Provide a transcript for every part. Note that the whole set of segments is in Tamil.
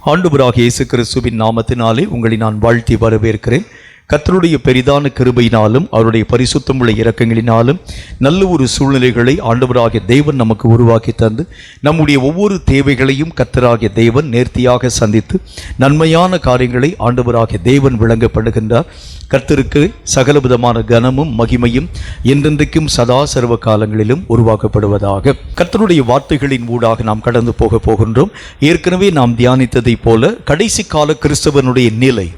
ஆண்டவராகிய இயேசு கிறிஸ்துவின் நாமத்தினாலே உங்களை நான் வாழ்த்தி வரவேற்கிறேன். கர்த்தருடைய பெரிதான கிருபையினாலும் அவருடைய பரிசுத்தமுள்ள இரக்கங்களினாலும் நல்ல ஒரு சூழ்நிலைகளை ஆண்டவராகிய தேவன் நமக்கு உருவாக்கி தந்து நம்முடைய ஒவ்வொரு தேவைகளையும் கர்த்தராகிய தேவன் நேர்த்தியாக சந்தித்து நன்மையான காரியங்களை ஆண்டவராகிய தேவன் விளங்கப்படுகின்றார். கர்த்தருக்கு சகலவிதமான கனமும் மகிமையும் என்றென்றைக்கும் சதா சர்வ காலங்களிலும் உருவாக்கப்படுவதாக. கர்த்தருடைய வார்த்தைகளின் ஊடாக நாம் கடந்து போகின்றோம். ஏற்கனவே நாம் தியானித்ததை போல கடைசி கால கிறிஸ்தவனுடைய நிலை,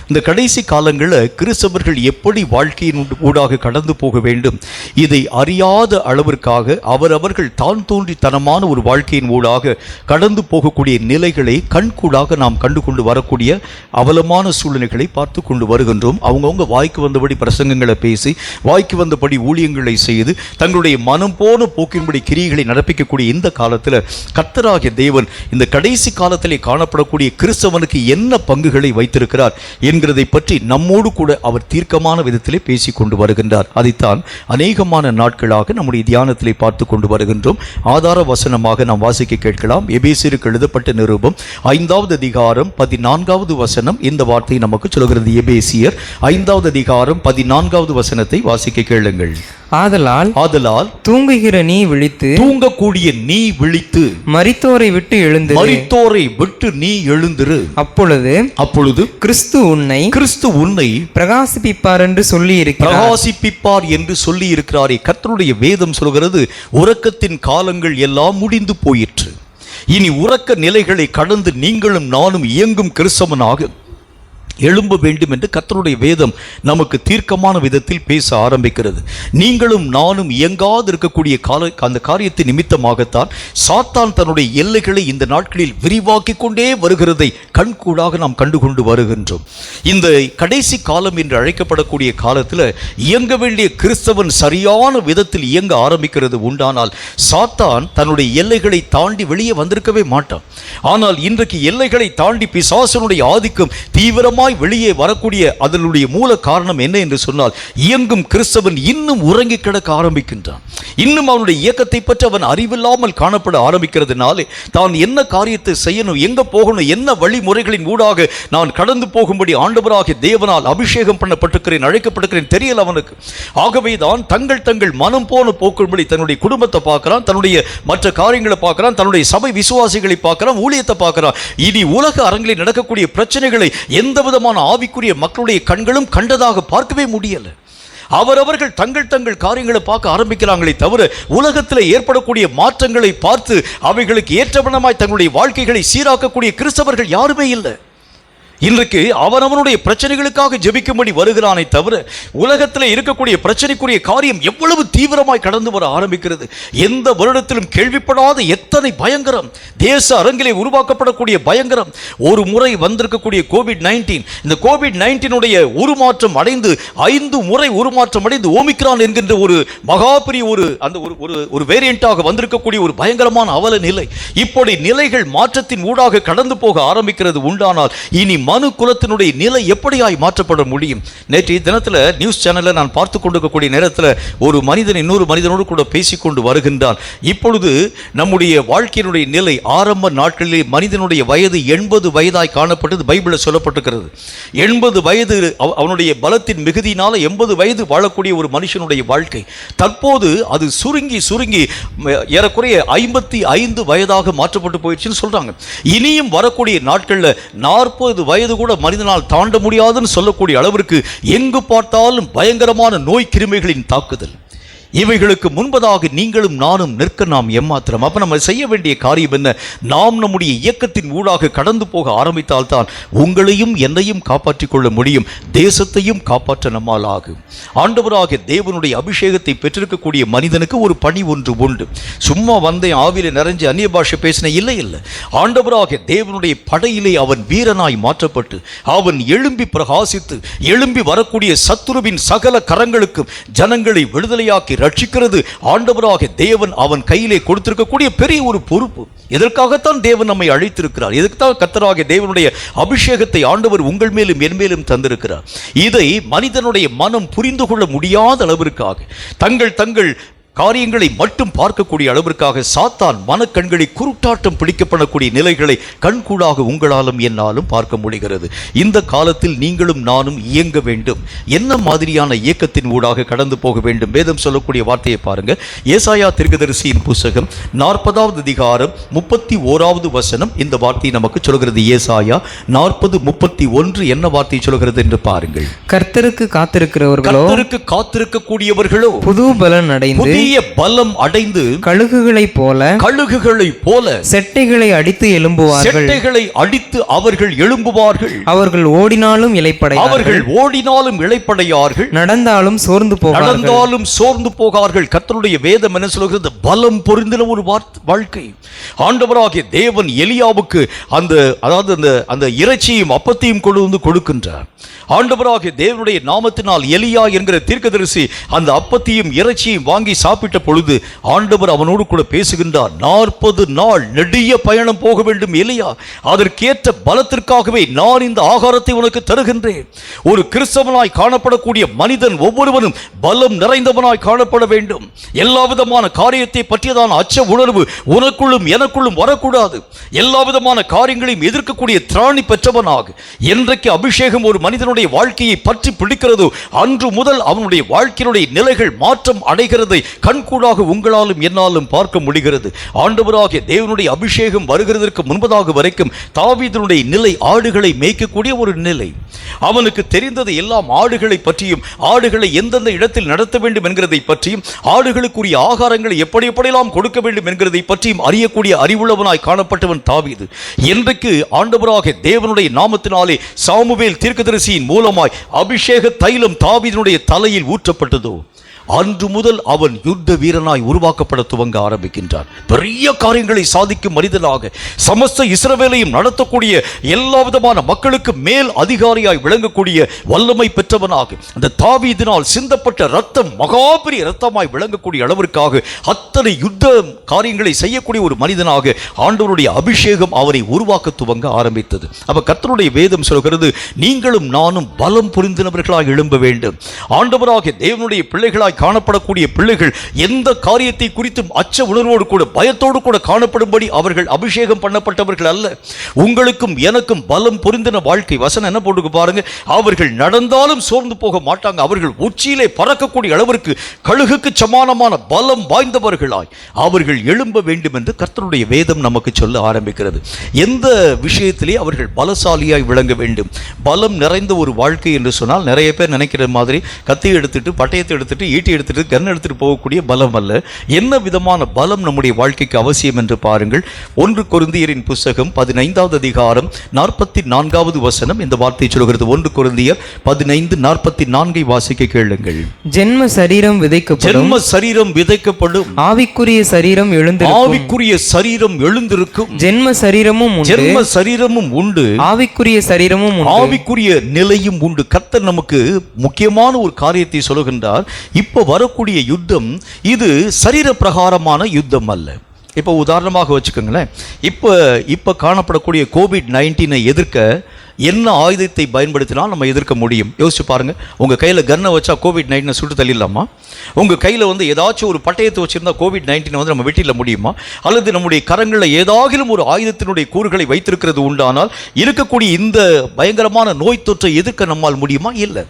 இந்த கடைசி காலங்களில் கிறிஸ்தவர்கள் எப்படி வாழ்க்கையின் ஊடாக கடந்து போக வேண்டும், இதை அறியாத அளவிற்காக அவரவர்கள் தான் தோன்றித்தனமான ஒரு வாழ்க்கையின் ஊடாக கடந்து போகக்கூடிய நிலைகளை கண்கூடாக நாம் கண்டு கொண்டு வரக்கூடிய அவலமான சூழ்நிலைகளை பார்த்து கொண்டு வருகின்றோம். அவங்கவுங்க வாய்க்கு வந்தபடி பிரசங்கங்களை பேசி, வாய்க்கு வந்தபடி ஊழியங்களை செய்து, தங்களுடைய மனம் போன போக்கின்படி கிரியைகளை நடப்பிக்கக்கூடிய இந்த காலத்தில் கர்த்தராகிய தேவன் இந்த கடைசி காலத்திலே காணப்படக்கூடிய கிறிஸ்தவனுக்கு என்ன பங்குகளை வைத்திருக்கிறார் என்கிறதை பற்றி நம்மோடு கூட அவர் தீர்க்கமான விதத்திலே பேசி கொண்டு வருகின்றார். அதைத்தான் அநேகமான நாட்களாக நம்முடைய தியானத்திலே பார்த்து கொண்டு வருகின்றோம். ஆதார வசனமாக நாம் வாசிக்க கேட்கலாம். எபேசியருக்கு எழுதப்பட்ட நிருபம் 5வது அதிகாரம் 14வது வசனம் இந்த வார்த்தை நமக்கு சொல்கிறது. எபேசியர் 5வது அதிகாரம் 14வது வசனத்தை வாசிக்க கேளுங்கள். ஆதலால் தூங்குகிற நீ விழித்து, தூங்கக்கூடிய நீ விழித்து, மரித்தோரை விட்டு எழுந்து, மரித்தோரை விட்டு நீ எழுந்திரு. அப்பொழுது கிறிஸ்து உன்னை பிரகாசிப்பிப்பார் என்று சொல்லி இருக்கிறார். பிரகாசிப்பிப்பார் என்று சொல்லி இருக்கிறாரே. கர்த்தருடைய வேதம் சொல்கிறது, உறக்கத்தின் காலங்கள் எல்லாம் முடிந்து போயிற்று. இனி உறக்க நிலைகளை கடந்து நீங்களும் நானும் இயங்கும் கிறிஸ்தவனாக எழும்ப வேண்டும் என்று கர்த்தருடைய வேதம் நமக்கு தீர்க்கமான விதத்தில் பேச ஆரம்பிக்கிறது. நீங்களும் நானும் இயங்காது இருக்கக்கூடிய அந்த காரியத்தை நிமித்தமாகத்தான் சாத்தான் தன்னுடைய எல்லைகளை இந்த நாட்களில் விரிவாக்கி கொண்டே வருகிறதை கண்கூடாக நாம் கண்டுகொண்டு வருகின்றோம். இந்த கடைசி காலம் என்று அழைக்கப்படக்கூடிய காலத்தில் இயங்க வேண்டிய கிறிஸ்தவன் சரியான விதத்தில் இயங்க ஆரம்பிக்கிறது உண்டானால் சாத்தான் தன்னுடைய எல்லைகளை தாண்டி வெளியே வந்திருக்கவே மாட்டான். ஆனால் இன்றைக்கு எல்லைகளை தாண்டி பிசாசனுடைய ஆதிக்கம் தீவிரமாக வெளியே வரக்கூடிய அதனுடைய மூல காரணம் என்ன என்று சொன்னால், இயங்கும் கிறிஸ்தவன் இன்னும் உறங்கி கிடக்க ஆரம்பிக்கின்றான். இன்னும் அவனுடைய இயக்கத்தை பற்றி அவன் அறிவில்லாமல் காணப்பட ஆரம்பிக்கிறதுனாலே தான் என்ன காரியத்தை செய்யணும், எங்க போகணும், என்ன வழிமுறைகளின் ஊடாக நான் கடந்து போகும்படி ஆண்டவராகிய தேவனால் அபிஷேகம் பண்ணப்பட்டிருக்கிறேன், அழைக்கப்பட்டிருக்கிறேன் தெரியல அவனுக்கு. ஆகவே தான் தங்கள் மனம் போன போக்கும்படி தன்னுடைய குடும்பத்தை பார்க்கிறான், தன்னுடைய மற்ற காரியங்களை பார்க்கிறான், தன்னுடைய சபை விசுவாசிகளை பார்க்கிறான், ஊழியத்தை பார்க்கிறான். இனி உலக அரங்கில் நடக்கக்கூடிய பிரச்சனைகளை எந்த விதமான ஆவிக்குரிய மக்களுடைய கண்களும் கண்டதாக பார்க்கவே முடியல. அவரவர்கள் தங்கள் காரியங்களை பார்க்க ஆரம்பிக்கிறாங்களே தவிர உலகத்தில் ஏற்படக்கூடிய மாற்றங்களை பார்த்து அவைகளுக்கு ஏற்றவனமாய் தங்களுடைய வாழ்க்கைகளை சீராக்கக்கூடிய கிறிஸ்தவர்கள் யாருமே இல்லை. இன்றைக்கு அவனவனுடைய பிரச்சனைகளுக்காக ஜெபிக்கும்படி வருகிறானே தவிர உலகத்தில் இருக்கக்கூடிய பிரச்சனைக்குரிய காரியம் எவ்வளவு தீவிரமாய் கடந்து வர ஆரம்பிக்கிறது. எந்த வருடத்திலும் கேள்விப்படாத எத்தனை பயங்கரம் தேச அரங்கிலே உருவாக்கப்படக்கூடிய பயங்கரம். ஒரு முறை வந்திருக்கக்கூடிய கோவிட்-19, இந்த கோவிட்-19 உருமாற்றம் அடைந்து 5 முறை உருமாற்றம் அடைந்து ஓமிக்ரான் என்கின்ற ஒரு மகாபெரிய ஒரு வேரியண்டாக வந்திருக்கக்கூடிய ஒரு பயங்கரமான அவல நிலை. இப்படி நிலைகள் மாற்றத்தின் ஊடாக கடந்து போக ஆரம்பிக்கிறது உண்டானால் இனி மனு குலத்தினுடைய நிலை எப்படியாய் மாற்றப்பட முடியும்? நேற்றைய தினத்தில் நியூஸ் சேனலில் நான் பார்த்து கொண்டிருக்கக்கூடிய நேரத்தில் ஒரு மனிதன் இன்னொரு மனிதனோடு கூட பேசிக்கொண்டு வருகின்றான். இப்பொழுது நம்முடைய வாழ்க்கையினுடைய நிலை ஆரம்ப நாட்களிலே மனிதனுடைய வயது 80 வயதாய் காணப்பட்டது பைபிளில் சொல்லப்பட்டிருக்கிறது. 80 வயது அவனுடைய பலத்தின் மிகுதியினால 80 வயது வாழக்கூடிய ஒரு மனுஷனுடைய வாழ்க்கை தற்போது அது சுருங்கி ஏறக்குறைய 55 வயதாக மாற்றப்பட்டு போயிடுச்சுன்னு சொல்றாங்க. இனியும் வரக்கூடிய நாட்களில் 40 வயது கூட மனிதனால் தாண்ட முடியாதுன்னு சொல்லக்கூடிய அளவிற்கு எங்கு பார்த்தாலும் பயங்கரமான நோய் கிருமிகளின் தாக்குதல். இவைகளுக்கு முன்பதாக நீங்களும் நானும் நிற்க நாம் எம்மாத்திரம். அப்ப நம்ம செய்ய வேண்டிய காரியம் என்ன? நாம் நம்முடைய இயக்கத்தின் ஊடாக கடந்து போக ஆரம்பித்தால்தான் உங்களையும் என்னையும் காப்பாற்றிக் கொள்ள முடியும், தேசத்தையும் காப்பாற்ற நம்மால் ஆகும். ஆண்டவராகிய தேவனுடைய அபிஷேகத்தை பெற்றிருக்கக்கூடிய மனிதனுக்கு ஒரு பணி ஒன்று உண்டு. சும்மா வந்தேன் ஆவியில நிறைஞ்சு அந்நிய பாஷை பேசின இல்லை. ஆண்டவராகிய தேவனுடைய படையிலே அவன் வீரனாய் மாற்றப்பட்டு அவன் எழும்பி பிரகாசித்து எழும்பி வரக்கூடிய சத்துருவின் சகல கரங்களுக்கும் ஜனங்களை விடுதலையாக்கி ரட்சிக்கிறது ஆண்டவராகிய தேவன் அவன் கையிலே கொடுத்திருக்கக்கூடிய பெரிய ஒரு பொறுப்பு. இதற்காகத்தான் தேவன் நம்மை அழைத்திருக்கிறார். இதற்காக கர்த்தராகிய தேவனுடைய அபிஷேகத்தை ஆண்டவர் உங்கள் மேலும் என் மேலும் தந்திருக்கிறார். இதை மனிதனுடைய மனம் புரிந்து கொள்ள முடியாத அளவிற்காக தங்கள் காரியங்களை மட்டும் பார்க்கக்கூடிய அளவிற்காக சாத்தான் மனக்கண்களை குருட்டாட்டம் பிடிக்கப்படக்கூடிய நிலைகளை கண்கூடாக உங்களாலும் என்னாலும் பார்க்க முடிகிறது. இந்த காலத்தில் நீங்களும் நானும் இயங்க வேண்டும். என்ன மாதிரியான இயக்கத்தின் ஊடாக கடந்து போக வேண்டும்? வேதம் சொல்லக்கூடிய வார்த்தையை பாருங்க. ஏசாயா தீர்க்கதரிசியின் புத்தகம் 40வது அதிகாரம் 31வது வசனம் இந்த வார்த்தை நமக்கு சொல்கிறது. ஏசாயா 40:31 என்ன வார்த்தை சொல்கிறது என்று பாருங்கள். கர்த்தருக்கு காத்திருக்கிறவர்களோ, கர்த்தருக்கு காத்திருக்கக்கூடியவர்களோ புது பலன் அடைந்து, புதிய பலம் அடைந்து, கழுகுகளைப் போல செட்டைகளை அடித்து எழும்புவார்கள். செட்டைகளை அடித்து அவர்கள் எழும்புவார்கள். அவர்கள் ஓடினாலும் இளைப்படையார்கள், நடந்தாலும் சோர்ந்து போகார்கள். கர்த்தருடைய வேதம் என்ன சொல்கிறது? பலம் பொருந்தின ஒரு வாழ்க்கை. ஆண்டவராகிய தேவன் எலியாவுக்கு அந்த இறைச்சியும் அப்பத்தையும் கொண்டு வந்து கொடுக்கின்றார். ஆண்டவராகிய தேவனுடைய நாமத்தினால் எலியா என்கிற தீர்க்கதரிசி அந்த அப்பத்தையும் இறைச்சியும் வாங்கி சாப்பிட்ட பொழுது ஆண்டவர் அவனோடு கூட பேசுகின்றார். 40 நாள் நெடிய பயணம் போக வேண்டும் எலியா, அதற்கேற்ற பலத்திற்காகவே நான் இந்த ஆகாரத்தை உனக்கு தருகின்றேன். ஒரு கிறிஸ்தவனாய் காணப்படக்கூடிய மனிதன் ஒவ்வொருவனும் பலம் நிறைந்தவனாய் காணப்பட வேண்டும். எல்லா விதமான காரியத்தை பற்றியதான அச்ச உணர்வு உனக்குள்ளும் எனக்குள்ளும் வரக்கூடாது. எல்லா விதமான காரியங்களையும் எதிர்க்கக்கூடிய திராணி பெற்றவனாக என்றைக்கு அபிஷேகம் ஒரு மனிதனுடைய வாழ்க்கையை பற்றி பிடிக்கிறதோ அன்று முதல் அவனுடைய வாழ்க்கையினுடைய நிலைகள் மாற்றம் அடைகிறதை கண்கூடாக உங்களாலும் என்னாலும் பார்க்க முடிகிறது. ஆண்டவராகிய தேவனுடைய அபிஷேகம் வருகிறதற்கு முன்பதாக வரைக்கும் தாவீதினுடைய நிலை ஆடுகளை மேய்க்கக்கூடிய ஒரு நிலை. அவனுக்கு தெரிந்தது எல்லாம் ஆடுகளை பற்றியும், ஆடுகளை எந்தெந்த இடத்தில் நடத்த வேண்டும் என்கிறதை பற்றியும், ஆடுகளுக்குரிய ஆகாரங்களை எப்படியெல்லாம் கொடுக்க வேண்டும் என்கிறதை பற்றியும் அறியக்கூடிய அறிவுள்ளவனாய் காணப்பட்டவன் தாவீது. என்றைக்கு ஆண்டவராகிய தேவனுடைய நாமத்தினாலே சாமுவேல் தீர்க்கதரிசியின் மூலமாய் அபிஷேக தைலம் தாவீதினுடைய தலையில் ஊற்றப்பட்டதோ அன்று முதல் அவன் யுத்த வீரனாய் உருவாக்கப்பட துவங்க ஆரம்பிக்கின்றான். பெரிய காரியங்களை சாதிக்கும் மனிதனாக, சமஸ்த இஸ்ரவேலையும் நடத்தக்கூடிய எல்லா விதமான மக்களுக்கு மேல் அதிகாரியாய் விளங்கக்கூடிய வல்லமை பெற்றவனாக, அந்த தாவீதினால் சிந்தப்பட்ட ரத்தம் மகாபெரிய ரத்தமாய் விளங்கக்கூடிய அளவிற்காக அத்தனை யுத்த காரியங்களை செய்யக்கூடிய ஒரு மனிதனாக ஆண்டவருடைய அபிஷேகம் அவரை உருவாக்க துவங்க ஆரம்பித்தது. அப்ப கர்த்தருடைய வேதம் சொல்கிறது, நீங்களும் நானும் பலம் புரிந்தினவர்களாய் எழும்ப வேண்டும். ஆண்டவராகிய தேவனுடைய பிள்ளைகளாய் காணப்படக்கூடிய பிள்ளைகள் எந்த காரியத்தை குறித்தும் அச்ச உணர்வோடு கூட பயத்தோடு கூட காணப்படும்படி அவர்கள் அபிஷேகம் பண்ணப்பட்டவர்கள் அல்ல. உங்களுக்கும் எனக்கும் பலம் பொருந்தின வாழ்க்கை. வசனம் என்ன போட்டு பாருங்க, அவர்கள் நடந்தாலும் சோர்ந்து போக மாட்டாங்க. அவர்கள் உச்சியிலே பறக்கக்கூடிய அளவிற்கு கழுகுக்கு சமானமான பலம் வாய்ந்தவர்களாய் அவர்கள் எழும்ப வேண்டும் என்று கர்த்தருடைய வேதம் நமக்கு சொல்ல ஆரம்பிக்கிறது. எந்த விஷயத்திலே அவர்கள் பலசாலியாய் விளங்க வேண்டும். பலம் நிறைந்த ஒரு வாழ்க்கை என்று சொன்னால் நிறைய பேர் நினைக்கிற மாதிரி கத்தி எடுத்துட்டு பட்டயத்தை எடுத்துட்டு ஈட்டி எடுத்துட்டு கன் எடுத்துட்டு போகக்கூடிய பலம் அல்ல. என்ன விதமான பலம் நம்முடைய வாழ்க்கைக்கு அவசியம் என்று பாருங்கள். 1 கொரிந்தியரின் புத்தகம் 15வது அதிகாரம் 44வது வசனம் இந்த வார்த்தை சொல்கிறது. 1 கொரிந்தியர் 15:44 வாசிக்க கேளுங்கள். ஜென்ம சரீரம் விதைக்கப்படும், ஆவிக்குரிய சரீரம் எழுந்திருக்கும். ஜென்ம சரீரமும் உண்டு, ஆவிக்குரிய நிலையும் உண்டு. கர்த்தர் நமக்கு முக்கியமான ஒரு காரியத்தை சொல்லுகின்றார். இப்ப வரக்கூடிய யுத்தம் இது சரீர பிரகாரமான யுத்தம் அல்ல. இப்போ உதாரணமாக வச்சுக்கோங்களேன், இப்போ காணப்படக்கூடிய COVID-19 எதிர்க்க என்ன ஆயுதத்தை பயன்படுத்தினால் நம்ம எதிர்க்க முடியும்? யோசிச்சு பாருங்க. உங்க கையில கன்னை வச்சா COVID-19 சுட்டு தள்ளிடலாமா? உங்க கையில ஏதாச்சும் ஒரு பட்டயத்தை வச்சிருந்தா COVID-19 நம்ம வெட்டிட முடியுமா? அல்லது நம்முடைய கரங்களில் ஏதாகிலும் ஒரு ஆயுதத்தினுடைய கூறுகளை வைத்திருக்கிறது உண்டானால் இருக்கக்கூடிய இந்த பயங்கரமான நோய் தொற்றை எதிர்க்க நம்மால் முடியுமா? இல்லை.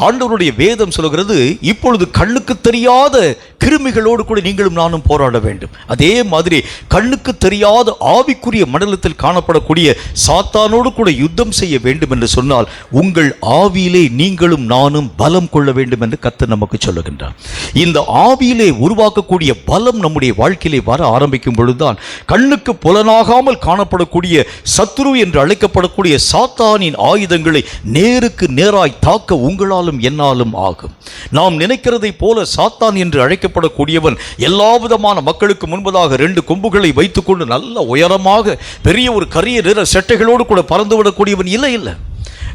ஆண்டவருடைய வேதம் சொல்கிறது, இப்பொழுது கண்ணுக்கு தெரியாத கிருமிகளோடு கூட நீங்களும் நானும் போராட வேண்டும். அதே மாதிரி கண்ணுக்கு தெரியாத ஆவிக்குரிய மண்டலத்தில் காணப்படக்கூடிய சாத்தானோடு கூட யுத்தம் செய்ய வேண்டும் என்று சொன்னால் உங்கள் ஆவியிலே நீங்களும் நானும் பலம் கொள்ள வேண்டும் என்று கர்த்தர் நமக்கு சொல்லுகின்றார். இந்த ஆவியிலே உருவாக்கக்கூடிய பலம் நம்முடைய வாழ்க்கையிலே வர ஆரம்பிக்கும் பொழுதுதான் கண்ணுக்கு புலனாகாமல் காணப்படக்கூடிய சத்துரு என்று அழைக்கப்படக்கூடிய சாத்தானின் ஆயுதங்களை நேருக்கு நேராய் தாக்க உங்களால் என்னாலும் ஆகும். நாம் நினைக்கிறதை போல சாத்தான் என்று அழைக்கப்படக்கூடியவன் எல்லா விதமான மக்களுக்கு முன்பதாக 2 கொம்புகளை வைத்துக்கொண்டு நல்ல உயரமாக பெரிய ஒரு கரிய நிற செட்டைகளோடு கூட பறந்து விடக்கூடியவன் இல்லை.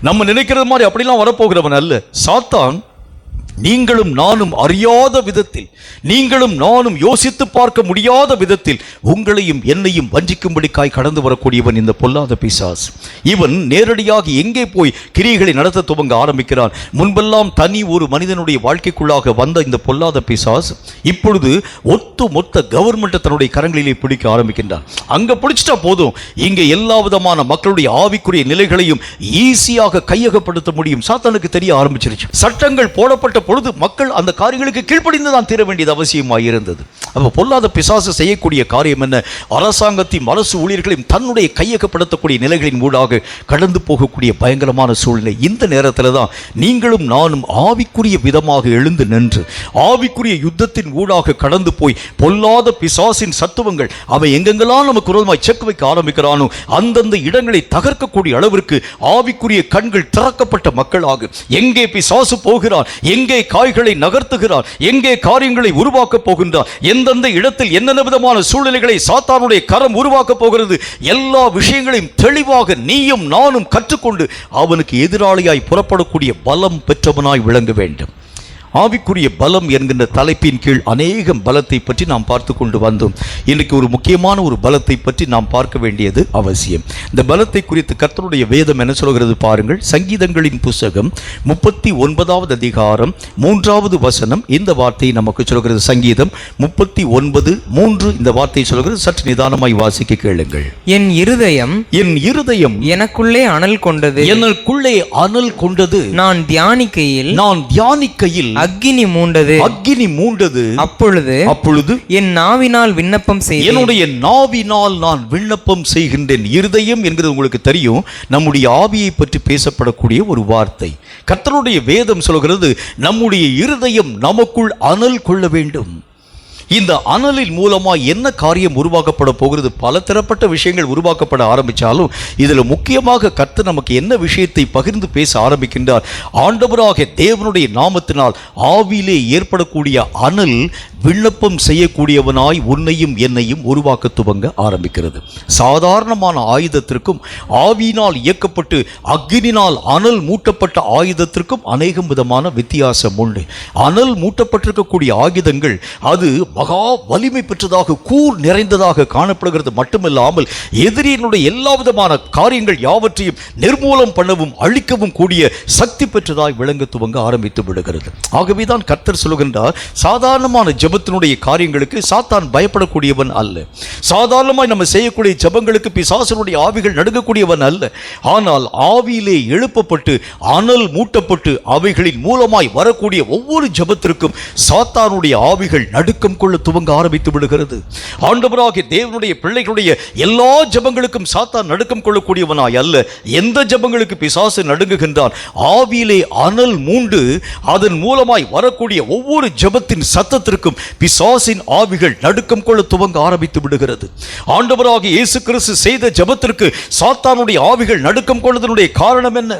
நம்ம நினைக்கிறது மாதிரி அப்படிலாம் வரப்போகிறவன் அல்ல. சாத்தான் நீங்களும் நானும் அறியாத விதத்தில், நீங்களும் நானும் யோசித்து பார்க்க முடியாத விதத்தில் உங்களையும் என்னையும் வஞ்சிக்கும்படிக்காய் கடந்து வரக்கூடியவன் இந்த பொல்லாத பிசாசு. இவன் நேரடியாக எங்கே போய் கிரியைகளை நடத்த துவங்க ஆரம்பிக்கிறான். முன்பெல்லாம் தனி ஒரு மனிதனுடைய வாழ்க்கைக்குள்ளாக வந்த இந்த பொல்லாத பிசாசு இப்பொழுது ஒட்டு மொத்த கவர்மெண்ட் தன்னுடைய கரங்களிலே பிடிக்க ஆரம்பிக்கின்றான். அங்க பிடிச்சிட்டா போதும், இங்க எல்லா விதமான மக்களுடைய ஆவிக்குரிய நிலைகளையும் ஈஸியாக கையகப்படுத்த முடியும். சாத்தானுக்கு தெரிய ஆரம்பிச்சிருச்சு. சட்டங்கள் போடப்பட்ட பொழுது மக்கள் அந்த காரியங்களுக்கு கீழ்ப்படிந்து தான் தீர வேண்டியது அவசியமாக இருந்தது. அப்ப பொல்லாத பிசாசு செய்யக்கூடிய காரியம் என்ன? அரசாங்கத்தையும் அரசு ஊழியர்களையும் தன்னுடைய கையகப்படுத்தக்கூடிய நிலைகளின் ஊடாக கடந்து போகக்கூடிய பயங்கரமான சூழ்நிலை. இந்த நேரத்தில் தான் நீங்களும் நானும் ஆவிக்குரிய விதமாக எழுந்து நின்று ஆவிக்குரிய யுத்தத்தின் ஊடாக கடந்து போய் பொல்லாத பிசாசின் சத்துவங்கள் அவை எங்கெங்கெல்லாம் நமக்கு விரோதமாய் செக் வைக்க ஆரம்பிக்கிறானோ அந்தந்த இடங்களை தகர்க்கக்கூடிய அளவிற்கு ஆவிக்குரிய கண்கள் திறக்கப்பட்ட மக்களாக, எங்கே பிசாசு போகிறான், எங்கே காய்களை நகர்த்துகிறான், எங்கே காரியங்களை உருவாக்க போகின்றான், எந்தெந்த இடத்தில் என்னென்ன விதமான சூழ்நிலைகளை சாத்தானுடைய கரம் உருவாக்க போகிறது, எல்லா விஷயங்களையும் தெளிவாக நீயும் நானும் கற்றுக்கொண்டு அவனுக்கு எதிராளியாய் புறப்படக்கூடிய பலம் பெற்றவனாய் விளங்க வேண்டும். ஆவிக்குரிய பலம் என்கின்ற தலைப்பின் கீழ் அநேகம் பலத்தை பற்றி நாம் பார்த்து கொண்டு வந்தோம். இன்றைக்கு ஒரு முக்கியமான ஒரு பலத்தை பற்றி நாம் பார்க்க வேண்டியது அவசியம். இந்த பலத்தை குறித்து கர்த்தருடைய வேதம் என்ன சொல்கிறது பாருங்கள். சங்கீதங்களின் புஸ்தகம் 39வது அதிகாரம் 3வது வசனம் இந்த வார்த்தையை நமக்கு சொல்கிறது. சங்கீதம் 39:3 இந்த வார்த்தையை சொல்கிறது. சற்று நிதானமாய் வாசிக்க கேளுங்கள். என் இருதயம் எனக்குள்ளே அனல் கொண்டது, நான் தியானிக்கையில் அக்கினி மூண்டது. அப்பொழுது என் நாவினால் விண்ணப்பம் செய்தேன். என்னுடைய நாவினால் நான் விண்ணப்பம் செய்கின்றேன். இருதயம் என்கிறது உங்களுக்கு தெரியும், நம்முடைய ஆவியை பற்றி பேசப்படக்கூடிய ஒரு வார்த்தை. கர்த்தருடைய வேதம் சொல்கிறது நம்முடைய இருதயம் நமக்குள் அனல் கொள்ள வேண்டும். இந்த அனலின் மூலமாக என்ன காரியம் உருவாக்கப்பட போகிறது? பல தரப்பட்ட விஷயங்கள் உருவாக்கப்பட ஆரம்பித்தாலும் இதில் முக்கியமாக கர்த்தர் நமக்கு என்ன விஷயத்தை பகிர்ந்து பேச ஆரம்பிக்கின்றார்? ஆண்டவராக தேவனுடைய நாமத்தினால் ஆவியிலே ஏற்படக்கூடிய அனல் விண்ணப்பம் செய்யக்கூடியவனாய் உன்னையும் என்னையும் உருவாக்க துவங்க ஆரம்பிக்கிறது. சாதாரணமான ஆயுதத்திற்கும் ஆவியினால் இயக்கப்பட்டு அக்கினினால் அனல் மூட்டப்பட்ட ஆயுதத்திற்கும் அநேகம் விதமான வித்தியாசம் உண்டு. அனல் மூட்டப்பட்டிருக்கக்கூடிய ஆயுதங்கள் அது மகா வலிமை பெற்றதாக கூர் நிறைந்ததாக காணப்படுகிறது. மட்டுமில்லாமல் எதிரியினுடைய எல்லா விதமான காரியங்கள் யாவற்றையும் நிர்மூலம் பண்ணவும் அழிக்கவும் கூடிய சக்தி பெற்றதாய் விளங்க துவங்க ஆரம்பித்து விடுகிறது. ஆகவேதான் கர்த்தர் சொல்லுகின்றார், சாதாரணமான ஜெபத்தினுடைய காரியங்களுக்கு சாத்தான் பயப்படக்கூடியவன் அல்ல. சாதாரணமாய் நம்ம செய்யக்கூடிய ஜெபங்களுக்கு பிசாசனுடைய ஆவிகள் நடுங்கக்கூடியவன் அல்ல. ஆனால் ஆவியிலே எழுப்பப்பட்டு அனல் மூட்டப்பட்டு அவைகளின் மூலமாய் வரக்கூடிய ஒவ்வொரு ஜெபத்திற்கும் சாத்தானுடைய ஆவிகள் நடுக்கம் கொள்ள துவங்க ஆரம்பித்து விடுகிறது. ஆண்டவராகிய தேவனுடைய பிள்ளைகளுடைய எல்லா ஜெபங்களுக்கும் சாத்தான் நடுக்கம் கொள்ளக்கூடியவனாய் அல்ல. எந்த ஜெபங்களுக்கு பிசாசு நடுங்குகின்றான்? ஆவியிலே அனல் மூண்டு அதன் மூலமாய் வரக்கூடிய ஒவ்வொரு ஜெபத்தின் சத்தத்திற்கும் பிசாசின் ஆவிகள் நடுக்கம் கொள்ள துவங்க ஆரம்பித்து விடுகிறது. ஆண்டவராகிய இயேசு கிறிஸ்து செய்த ஜெபத்திற்கு சாத்தானுடைய ஆவிகள் நடுக்கம் கொண்டதனுடைய காரணம் என்ன?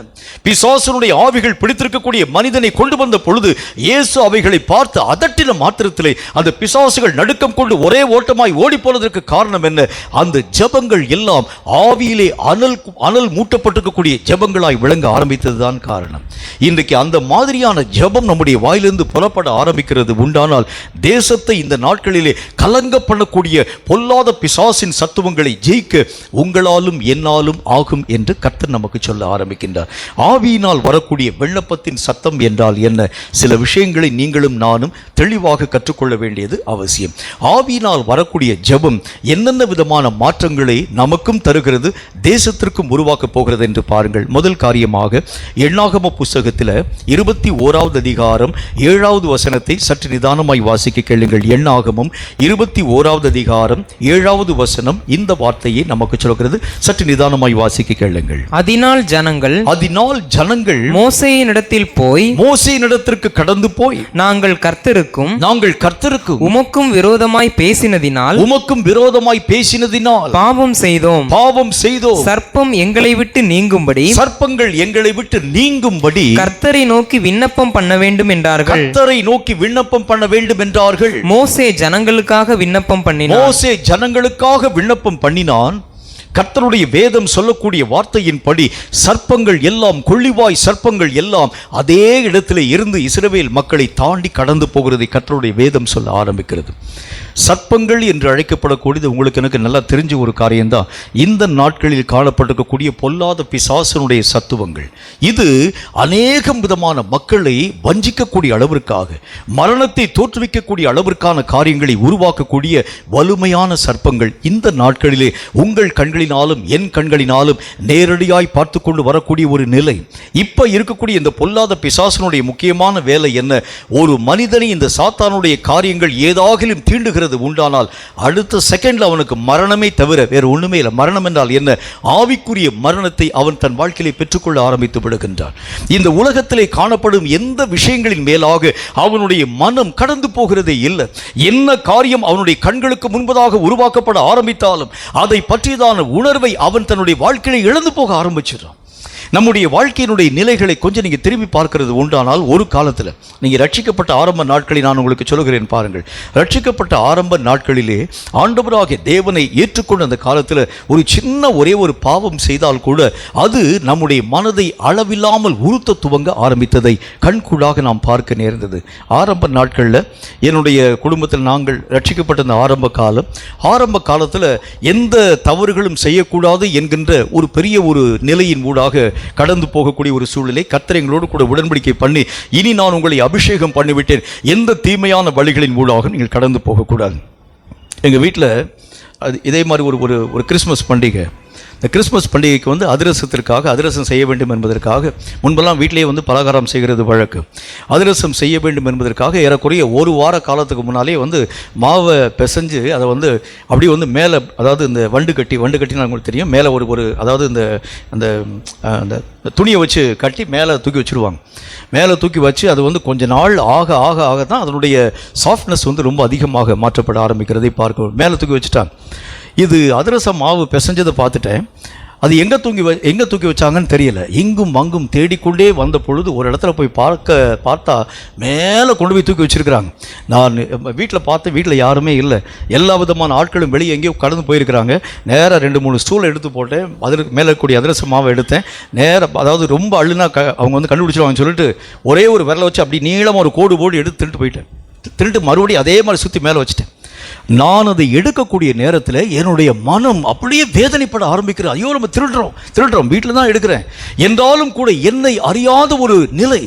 பிசாசனுடைய ஆவிகள் பிடித்திருக்கக்கூடிய மனிதனை கொண்டு வந்த பொழுது இயேசு அவைகளை பார்த்து அதட்டின மாத்திரத்திலே அந்த பிசாசுகள் நடுக்கம் கொண்டு ஒரே ஓட்டமாய் ஓடி போனதற்கு காரணம் என்ன? அந்த ஜெபங்கள் எல்லாம் ஆவியிலே அனல் மூட்டப்பட்டிருக்கக்கூடிய ஜெபங்களாய் விளங்க ஆரம்பித்ததுதான் காரணம். இன்றைக்கு அந்த மாதிரியான ஜெபம் நம்முடைய வாயிலிருந்து புறப்பட ஆரம்பிக்கிறது உண்டானால் தேசத்தை இந்த நாட்களிலே கலங்க பண்ணக்கூடிய பொல்லாத பிசாசின் சத்துவங்களை ஜெயிக்க உங்களாலும் என்னாலும் ஆகும் என்று கர்த்தர் நமக்கு சொல்ல ஆரம்பிக்கின்றார். ஆவியினால் வரக்கூடிய விண்ணப்பத்தின் சத்தம் என்றால் என்ன? சில விஷயங்களை நீங்களும் நானும் தெளிவாக கற்றுக்கொள்ள வேண்டியது அவசியம். ஆவியினால் வரக்கூடிய ஜெபம் என்னென்ன விதமான மாற்றங்களை நமக்கும் தருகிறது, தேசத்திற்கும் உருவாக்க போகிறது என்று பாருங்கள். முதல் காரியமாக எண்ணாகம புஸ்தகத்தில் 21வது அதிகாரம் 7வது வசனத்தை சற்று நிதானமாய் வாசிக்க கேளுங்கள். எண்ணாகமம் 21வது அதிகாரம் 7வது வசனம் இந்த வார்த்தையை நமக்கு சொல்கிறது. சற்று நிதானமாய் வாசிக்க கேளுங்கள். அதனால் ஜனங்கள் மோசேயினிடத்திற்கு கடந்து போய் நாங்கள் கர்த்தருக்கும் உமக்கும் விரோதமாய் பேசினதினால் பாவம் செய்தோம். சர்ப்பங்கள் எங்களை விட்டு நீங்கும்படி கர்த்தரை நோக்கி விண்ணப்பம் பண்ண வேண்டும் என்றார்கள். மோசே ஜனங்களுக்காக விண்ணப்பம் பண்ணினான். கர்த்தருடைய வேதம் சொல்லக்கூடிய வார்த்தையின்படி சர்ப்பங்கள் எல்லாம், கொள்ளிவாய் சர்ப்பங்கள் எல்லாம் அதே இடத்திலே இருந்து இஸ்ரவேல் மக்களை தாண்டி கடந்து போகிறதை கர்த்தருடைய வேதம் சொல்ல ஆரம்பிக்கிறது. சர்ப்பங்கள் என்று அழைக்கப்படக்கூடியது உங்களுக்கு எனக்கு நல்லா தெரிஞ்ச ஒரு காரியம்தான். இந்த நாட்களில் காணப்பட்டிருக்கக்கூடிய பொல்லாத பிசாசனுடைய சத்துவங்கள் இது அநேகம் விதமான மக்களை வஞ்சிக்கக்கூடிய அளவிற்காக, மரணத்தை தோற்றுவிக்கக்கூடிய அளவிற்கான காரியங்களை உருவாக்கக்கூடிய வலிமையான சர்ப்பங்கள் இந்த நாட்களிலே உங்கள் கண்களினாலும் என் கண்களினாலும் நேரடியாய் பார்த்து கொண்டு வரக்கூடிய ஒரு நிலை. இப்ப இருக்கக்கூடிய இந்த பொல்லாத பிசாசனுடைய முக்கியமான வேலை என்ன? ஒரு மனிதனை இந்த சாத்தானுடைய காரியங்கள் ஏதாகிலும் தீண்டுகிறது உண்டானால் அடுத்த செகண்ட்ல அவனுக்கு மரணமே தவிர வேறு ஒண்ணுமே இல்லை. மரணம் என்றால் என்ன? ஆவிக்குரிய மரணத்தை அவன் தன் வாழ்க்கையிலே பெற்றுக்கொள்ள ஆரம்பித்து விடுகின்றான். இந்த உலகத்திலே காணப்படும் எந்த விஷயங்களின் மேலாக அவனுடைய மனம் கடந்து போகிறதே இல்லை. என்ன காரியம் அவனுடைய கண்களுக்கு முன்பதாக உருவாக்கப்பட ஆரம்பித்தாலும் அதை பற்றியதான உணர்வை அவன் தன்னுடைய வாழ்க்கையை இழந்து போக ஆரம்பிச்சிடறான். நம்முடைய வாழ்க்கையினுடைய நிலைகளை கொஞ்சம் நீங்கள் திரும்பி பார்க்கிறது உண்டானால், ஒரு காலத்தில் நீங்கள் ரட்சிக்கப்பட்ட ஆரம்ப நாட்களை நான் உங்களுக்கு சொல்லுகிறேன் பாருங்கள். ரட்சிக்கப்பட்ட ஆரம்ப நாட்களிலே ஆண்டவராகிய தேவனை ஏற்றுக்கொண்ட அந்த காலத்தில் ஒரு சின்ன ஒரே ஒரு பாவம் செய்தால் கூட அது நம்முடைய மனதை அளவில்லாமல் உறுத்த துவங்க ஆரம்பித்ததை கண்கூடாக நாம் பார்க்க நேர்ந்தது. ஆரம்ப நாட்களில் என்னுடைய குடும்பத்தில் நாங்கள் ரட்சிக்கப்பட்ட அந்த ஆரம்ப காலத்தில் எந்த தவறுகளும் செய்யக்கூடாது என்கின்ற ஒரு பெரிய ஒரு நிலையின் ஊடாக கடந்து போகக்கூடிய ஒரு சூழ்நிலை. கர்த்தர் எங்களோடு கூட உடன்படிக்கை பண்ணி, இனி நான் உங்களை அபிஷேகம் பண்ணிவிட்டேன், எந்த தீமையான வழிகளின் மூலமாக நீங்கள் கடந்து போகக்கூடாது. எங்கள் வீட்டில் இதே மாதிரி ஒரு கிறிஸ்மஸ் பண்டிகை. இந்த கிறிஸ்மஸ் பண்டிகைக்கு அதிரசத்திற்காக அதிரசம் செய்ய வேண்டும் என்பதற்காக முன்பெல்லாம் வீட்டிலேயே பலகாரம் செய்கிறது வழக்கு. அதிரசம் செய்ய வேண்டும் என்பதற்காக ஏறக்குறைய ஒரு வார காலத்துக்கு முன்னாலே மாவை பிசைஞ்சு அதை அப்படி மேலே, அதாவது இந்த வண்டு கட்டி உங்களுக்கு தெரியும், மேலே ஒரு அதாவது இந்த அந்த துணியை வச்சு கட்டி மேலே தூக்கி வச்சுருவாங்க. மேலே தூக்கி வச்சு அது கொஞ்ச நாள் ஆக ஆக ஆக தான் அதனுடைய சாஃப்ட்னஸ் ரொம்ப அதிகமாக மாற்றப்பட ஆரம்பிக்கிறதை பார்க்க. மேலே தூக்கி வச்சுட்டாங்க. இது அதிரச மாவு பிசைஞ்சதை பார்த்துட்டேன். அது எங்கே தூக்கி வச்சாங்கன்னு தெரியல. இங்கும் அங்கும் தேடிக்கொண்டே வந்த பொழுது ஒரு இடத்துல போய் பார்த்தா மேலே கொண்டு போய் தூக்கி வச்சுருக்கிறாங்க. நான் வீட்டில் பார்த்தேன், வீட்டில் யாருமே இல்லை. எல்லா விதமான ஆட்களும் வெளியே எங்கேயோ கடந்து போயிருக்கிறாங்க. நேராக 2-3 ஸ்டூலை எடுத்து போட்டேன். அதற்கு மேலே கூடிய அதிரச மாவை எடுத்தேன். நேராக, அதாவது ரொம்ப அள்ளுனா அவங்க கண்டுபிடிச்சிருவாங்கன்னு சொல்லிட்டு ஒரே ஒரு விரலை வச்சு அப்படி நீளமாக ஒரு கோடு போடு எடுத்து திருட்டு போயிட்டேன். திருட்டு மறுபடியும் அதே மாதிரி சுற்றி மேலே வச்சுட்டேன். நான் அதை எடுக்கக்கூடிய நேரத்தில் என்னுடைய மனம் அப்படியே வேதனைப்பட ஆரம்பிக்கிறேன். ஐயோ, நம்ம திருடுறோம், வீட்டில் தான் எடுக்கிறேன் என்றாலும் கூட என்னை அறியாத ஒரு நிலை,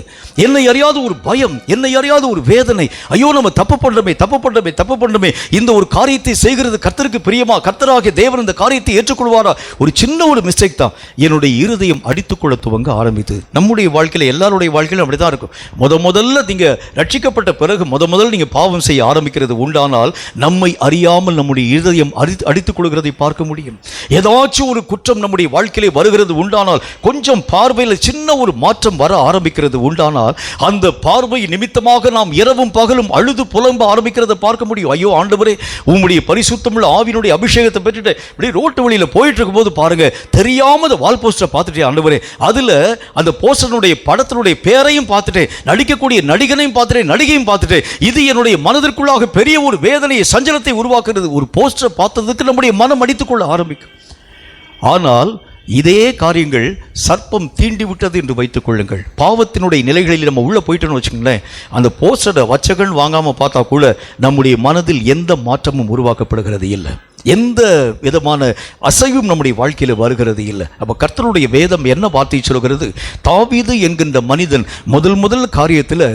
என்னை அறியாத ஒரு பயம், என்னை அறியாத ஒரு வேதனை. ஐயோ, நம்ம தப்பு பண்ணுறோமே, இந்த ஒரு காரியத்தை செய்கிறது கர்த்தருக்கு பிரியமா? கர்த்தராகிய தேவன் இந்த காரியத்தை ஏற்றுக்கொள்வாரா? ஒரு சின்ன ஒரு மிஸ்டேக் தான் என்னுடைய இருதயம் அடித்துக்கொள்ள துவங்க ஆரம்பித்து. நம்முடைய வாழ்க்கையில், எல்லாருடைய வாழ்க்கையிலும் அப்படி தான் இருக்கும். முதல்ல நீங்கள் ரட்சிக்கப்பட்ட பிறகு முதல்ல நீங்கள் பாவம் செய்ய ஆரம்பிக்கிறது உண்டானால் நம்மை அறியாமல் நம்முடைய இருதயம் அடித்துக் கொள்கிறதை பார்க்க முடியும். ஏதாச்சும் ஒரு குற்றம் நம்முடைய வாழ்க்கையிலே வருகிறது உண்டானால், கொஞ்சம் பார்வையில் சின்ன ஒரு மாற்றம் வர ஆரம்பிக்கிறது உண்டானால், அந்த பார்வை நிமித்தமாக நாம் இரவும் பகலும் அழுது புலம்ப ஆரம்பிக்கிறதை பார்க்க முடியும். ஐயோ ஆண்டவரே, உம்முடைய பரிசுத்தமுள்ள ஆவியினுடைய அபிஷேகத்தை பெற்றுட்டு இப்படி ரோட்டு வழியில் போயிட்டு இருக்கும் போது பாருங்க, தெரியாம வால் போஸ்டரை பார்த்துட்டே ஆண்டவரே, அதுல அந்த போஸ்டருடைய படத்தினுடைய பேரையும் பார்த்துட்டேன், நடிக்கக்கூடிய நடிகனையும் பார்த்துட்டேன், நடிகையும் பார்த்துட்டேன். இது என்னுடைய மனதிற்குள்ளாக பெரிய ஒரு வேதனையை, சஞ்சலத்தை உருவாக்குறது. ஒரு போஸ்டர் பார்த்ததுக்கு நம்முடைய மனம் அடித்துக்கொள்ள ஆரம்பிக்கும். ஆனால் இதே காரியங்கள் சர்ப்பம் தீண்டி விட்டது என்று வைத்துக் கொள்ளுங்கள். பாவத்தினுடைய நிலைகளில் நம்ம உள்ள போயிட்டோன்னு வச்சுக்கோங்களேன், அந்த போஸ்டரை வச்சகன் வாங்காம பார்த்தா கூட நம்முடைய மனதில் எந்த மாற்றமும் உருவாக்கப்படுகிறது இல்லை, எந்த விதமான அசைவும் நம்முடைய வாழ்க்கையில் வருகிறது இல்லை. அப்போ கர்த்தருடைய வேதம் என்ன வார்த்தை சொல்கிறது? தாவீது என்கின்ற மனிதன் முதல் காரியத்தில்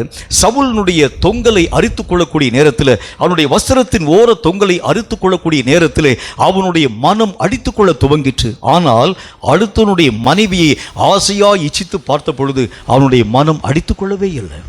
சவுலினுடைய தொங்கலை அரித்து கொள்ளக்கூடிய நேரத்தில், அவனுடைய வஸ்திரத்தின் ஓர தொங்கலை அரித்து கொள்ளக்கூடிய நேரத்தில் அவனுடைய மனம் அடித்துக்கொள்ள துவங்கிற்று. ஆனால் அடுத்தவனுடைய மனைவியை ஆசையா இச்சித்து பார்த்த பொழுது அவனுடைய மனம் அடித்துக்கொள்ளவே இல்லை.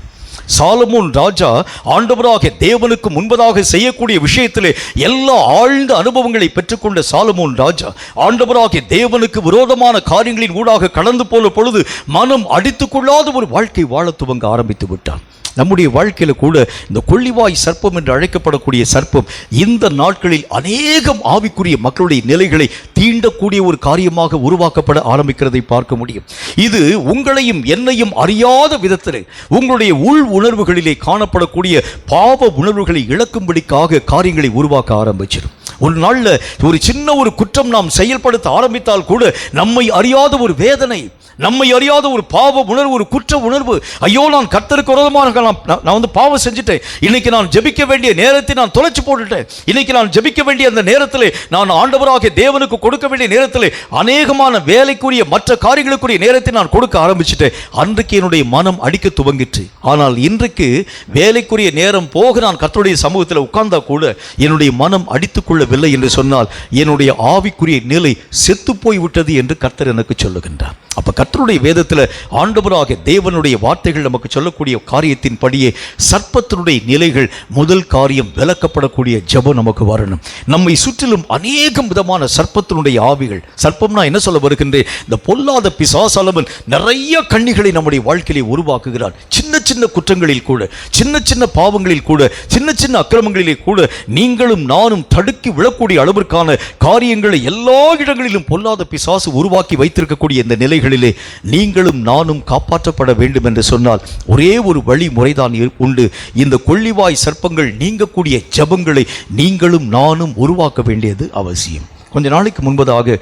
சாலமோன் ராஜா ஆண்டவராகிய தேவனுக்கு முன்பதாக செய்யக்கூடிய விஷயத்திலே எல்லா ஆழ்ந்த அனுபவங்களை பெற்றுக்கொண்ட சாலமோன் ராஜா ஆண்டவராகிய தேவனுக்கு விரோதமான காரியங்களின் ஊடாக கடந்து போன பொழுது மனம் அடித்துக்கொள்ளாத ஒரு வாழ்க்கை வாழ துவங்க ஆரம்பித்து விட்டான். நம்முடைய வாழ்க்கையில் கூட இந்த கொள்ளிவாய் சர்ப்பம் என்று அழைக்கப்படக்கூடிய சர்ப்பம் இந்த நாட்களில் அநேகம் ஆவிக்குரிய மக்களுடைய நிலைகளை தீண்டக்கூடிய ஒரு காரியமாக உருவாக்கப்பட ஆரம்பிக்கிறதை பார்க்க முடியும். இது உங்களையும் என்னையும் அறியாத விதத்தில் உங்களுடைய உள் உணர்வுகளிலே காணப்படக்கூடிய பாவ உணர்வுகளை இழக்கும்படிக்காக காரியங்களை உருவாக்க ஆரம்பிச்சிடும். ஒரு நாள்ல ஒரு சின்ன ஒரு குற்றம் நாம் செயல்படுத்த ஆரம்பித்தால் கூட நம்மை அறியாத ஒரு வேதனை, நம்மை அறியாத ஒரு பாவ உணர்வு, ஒரு குற்ற உணர்வு, ஐயோ நான் கர்த்தருக்கு விரோதமாக நான் வந்து பாவம் செஞ்சுட்டேன், இன்னைக்கு நான் ஜெபிக்க வேண்டிய நேரத்தை நான் தொலைச்சு போட்டுட்டேன், இன்னைக்கு நான் ஜெபிக்க வேண்டிய அந்த நேரத்தில், நான் ஆண்டவராகிய தேவனுக்கு கொடுக்க வேண்டிய நேரத்தில் அநேகமான வேலைக்குரிய மற்ற காரியங்களுக்குரிய நேரத்தை நான் கொடுக்க ஆரம்பிச்சுட்டேன். அன்றைக்கு என்னுடைய மனம் அடிக்க துவங்கிற்று. ஆனால் இன்றைக்கு வேலைக்குரிய நேரம் போக நான் கர்த்தருடைய சமூகத்தில் உட்கார்ந்தா கூட என்னுடைய மனம் அடித்துக் கொள்ளவில்லை என்று சொன்னால் என்னுடைய ஆவிக்குரிய நிலை செத்து போய் விட்டது என்று கர்த்தர் எனக்கு சொல்லுகின்றார். அப்ப கர்த்தருடைய வேதத்தில் ஆண்டவராகிய தேவனுடைய வார்த்தைகள் நமக்கு சொல்லக்கூடிய காரியத்தின் படியே சர்ப்பத்தினுடைய நிலைகள், முதல் காரியம் விலக்கப்படக்கூடிய ஜெபம் நமக்கு வரணும். நம்மை சுற்றிலும் அநேகம் விதமான சர்ப்பத்தினுடைய ஆவிகள், சர்ப்பம்னா என்ன சொல்ல வருகின்றேன், இந்த பொல்லாத பிசாசாலவன் நிறைய கண்ணிகளை நம்முடைய வாழ்க்கையிலே உருவாக்குகிறான். சின்ன சின்ன குற்றங்களில் கூட, சின்ன சின்ன பாவங்களில் கூட, சின்ன சின்ன அக்கிரமங்களிலே கூட நீங்களும் நானும் தடுக்கி விழக்கூடிய அளவிற்கான காரியங்களை எல்லா இடங்களிலும் பொல்லாத பிசாசு உருவாக்கி வைத்திருக்கக்கூடிய இந்த நிலைகளிலே நீங்களும் நானும் காப்பாற்றப்பட வேண்டும் என்று சொன்னால் ஒரே ஒரு வழிமுறைதான் உண்டு. இந்த கொள்ளிவாய் சர்ப்பங்கள் நீங்கக்கூடிய ஜெபங்களை நீங்களும் நானும் உருவாக்க வேண்டியது அவசியம். கொஞ்ச நாளைக்கு முன்பதாக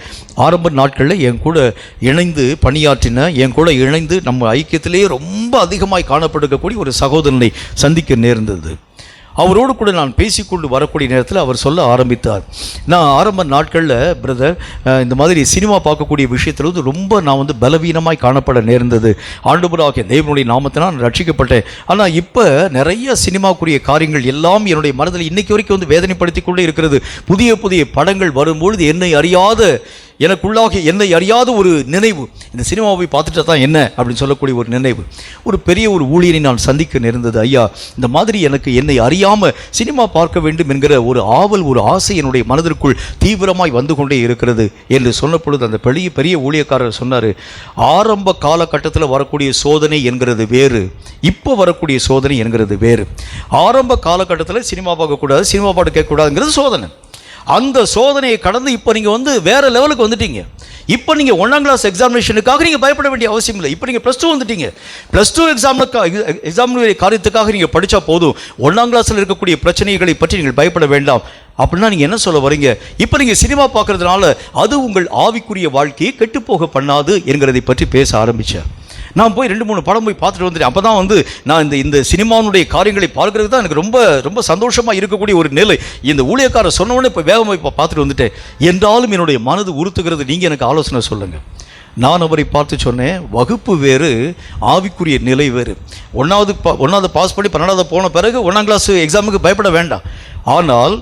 ஆரம்ப நாட்களில் என் கூட இணைந்து பணியாற்றின, என் கூட இணைந்து நம்ம ஐக்கியத்திலேயே ரொம்ப அதிகமாய் காணப்படக்கூடிய ஒரு சகோதரனை சந்திக்க நேர்ந்தது. அவரோடு கூட நான் பேசிக்கொண்டு வரக்கூடிய நேரத்தில் அவர் சொல்ல ஆரம்பித்தார், நான் ஆரம்ப நாட்களில் பிரதர் இந்த மாதிரி சினிமா பார்க்கக்கூடிய விஷயத்தில் வந்து ரொம்ப நான் வந்து பலவீனமாய் காணப்பட நேர்ந்தது. ஆண்டவராகிய தேவனுடைய நாமத்தினால் நான் ரட்சிக்கப்பட்டேன். ஆனால் இப்போ நிறைய சினிமாக்குரிய காரியங்கள் எல்லாம் என்னுடைய மனதில் இன்னைக்கு வரைக்கும் வந்து வேதனைப்படுத்தி கொண்டே இருக்கிறது. புதிய புதிய படங்கள் வரும்பொழுது என்னை அறியாத ஒரு நினைவு, இந்த சினிமாவை பார்த்துட்டு தான் என்ன அப்படின்னு சொல்லக்கூடிய ஒரு நினைவு. ஒரு பெரிய ஒரு ஊழியரை நான் சந்திக்க நேர்ந்தது. ஐயா, இந்த மாதிரி எனக்கு என்னை அறியாமல் சினிமா பார்க்க வேண்டும் என்கிற ஒரு ஆவல், ஒரு ஆசை என்னுடைய மனதிற்குள் தீவிரமாய் வந்து கொண்டே இருக்கிறது என்று சொன்ன பொழுது அந்த பெரிய ஊழியக்காரர் சொன்னார், ஆரம்ப காலகட்டத்தில் வரக்கூடிய சோதனை என்கிறது வேறு, இப்போ வரக்கூடிய சோதனை என்கிறது வேறு. ஆரம்ப காலகட்டத்தில் சினிமா பார்க்கக்கூடாது, சினிமா பாட்டு கேட்கக்கூடாதுங்கிறது சோதனை. அந்த சோதனையை கடந்து இப்போ நீங்கள் வந்து வேறு லெவலுக்கு வந்துட்டீங்க. இப்போ நீங்கள் 1ஆம் கிளாஸ் எக்ஸாமினேஷனுக்காக நீங்கள் பயப்பட வேண்டிய அவசியம் இல்லை. இப்போ நீங்கள் +2 வந்துட்டீங்க. +2 எக்ஸாமுடைய காரியத்துக்காக நீங்கள் படித்தா போதும். 1ஆம் கிளாஸில் இருக்கக்கூடிய பிரச்சனைகளை பற்றி நீங்கள் பயப்பட வேண்டாம். அப்படின்னா நீங்கள் என்ன சொல்ல வரீங்க? இப்போ நீங்கள் சினிமா பார்க்கறதுனால அது உங்கள் ஆவிக்குரிய வாழ்க்கையை கெட்டுப்போக பண்ணாது என்கிறதை பற்றி பேச ஆரம்பித்தேன். நான் போய் 2-3 படம் போய் பார்த்துட்டு வந்துட்டேன். அப்போ தான் வந்து நான் இந்த சினிமாவுடைய காரியங்களை பார்க்கறது தான் எனக்கு ரொம்ப ரொம்ப சந்தோஷமாக இருக்கக்கூடிய ஒரு நிலை. இந்த ஊழியக்காரர் சொன்னவொடனே இப்போ வேகமாக இப்போ பார்த்துட்டு வந்துட்டேன். என்றாலும் என்னுடைய மனது உறுத்துகிறது, நீங்கள் எனக்கு ஆலோசனை சொல்லுங்கள். நான் அவரை பார்த்து சொன்னேன், வகுப்பு வேறு, ஆவிக்குரிய நிலை வேறு. 1ஆவது பாஸ் பண்ணி 12ஆவது போன பிறகு 1ஆம் கிளாஸ் எக்ஸாமுக்கு பயப்பட வேண்டாம். ஆனால்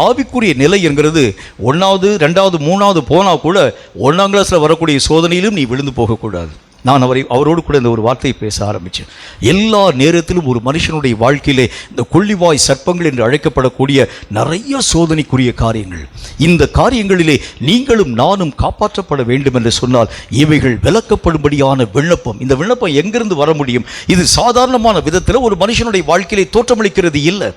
ஆவிக்குரிய நிலை என்கிறது 1ஆவது 2ஆவது 3ஆவது போனால் கூட 1ஆம் கிளாஸில் வரக்கூடிய சோதனையிலும் நீ விழுந்து போகக்கூடாது. நான் அவரோடு கூட இந்த ஒரு வார்த்தையை பேச ஆரம்பித்தேன். எல்லா நேரத்திலும் ஒரு மனுஷனுடைய வாழ்க்கையிலே இந்த கொள்ளிவாய் சர்ப்பங்கள் என்று அழைக்கப்படக்கூடிய நிறைய சோதனைக்குரிய காரியங்கள், இந்த காரியங்களிலே நீங்களும் நானும் காப்பாற்றப்பட வேண்டும் என்று சொன்னால் இவைகள் விலக்கப்படும்படியான விண்ணப்பம். இந்த விண்ணப்பம் எங்கிருந்து வர முடியும்? இது சாதாரணமான விதத்தில் ஒரு மனுஷனுடைய வாழ்க்கையிலே தோற்றமளிக்கிறது இல்லை.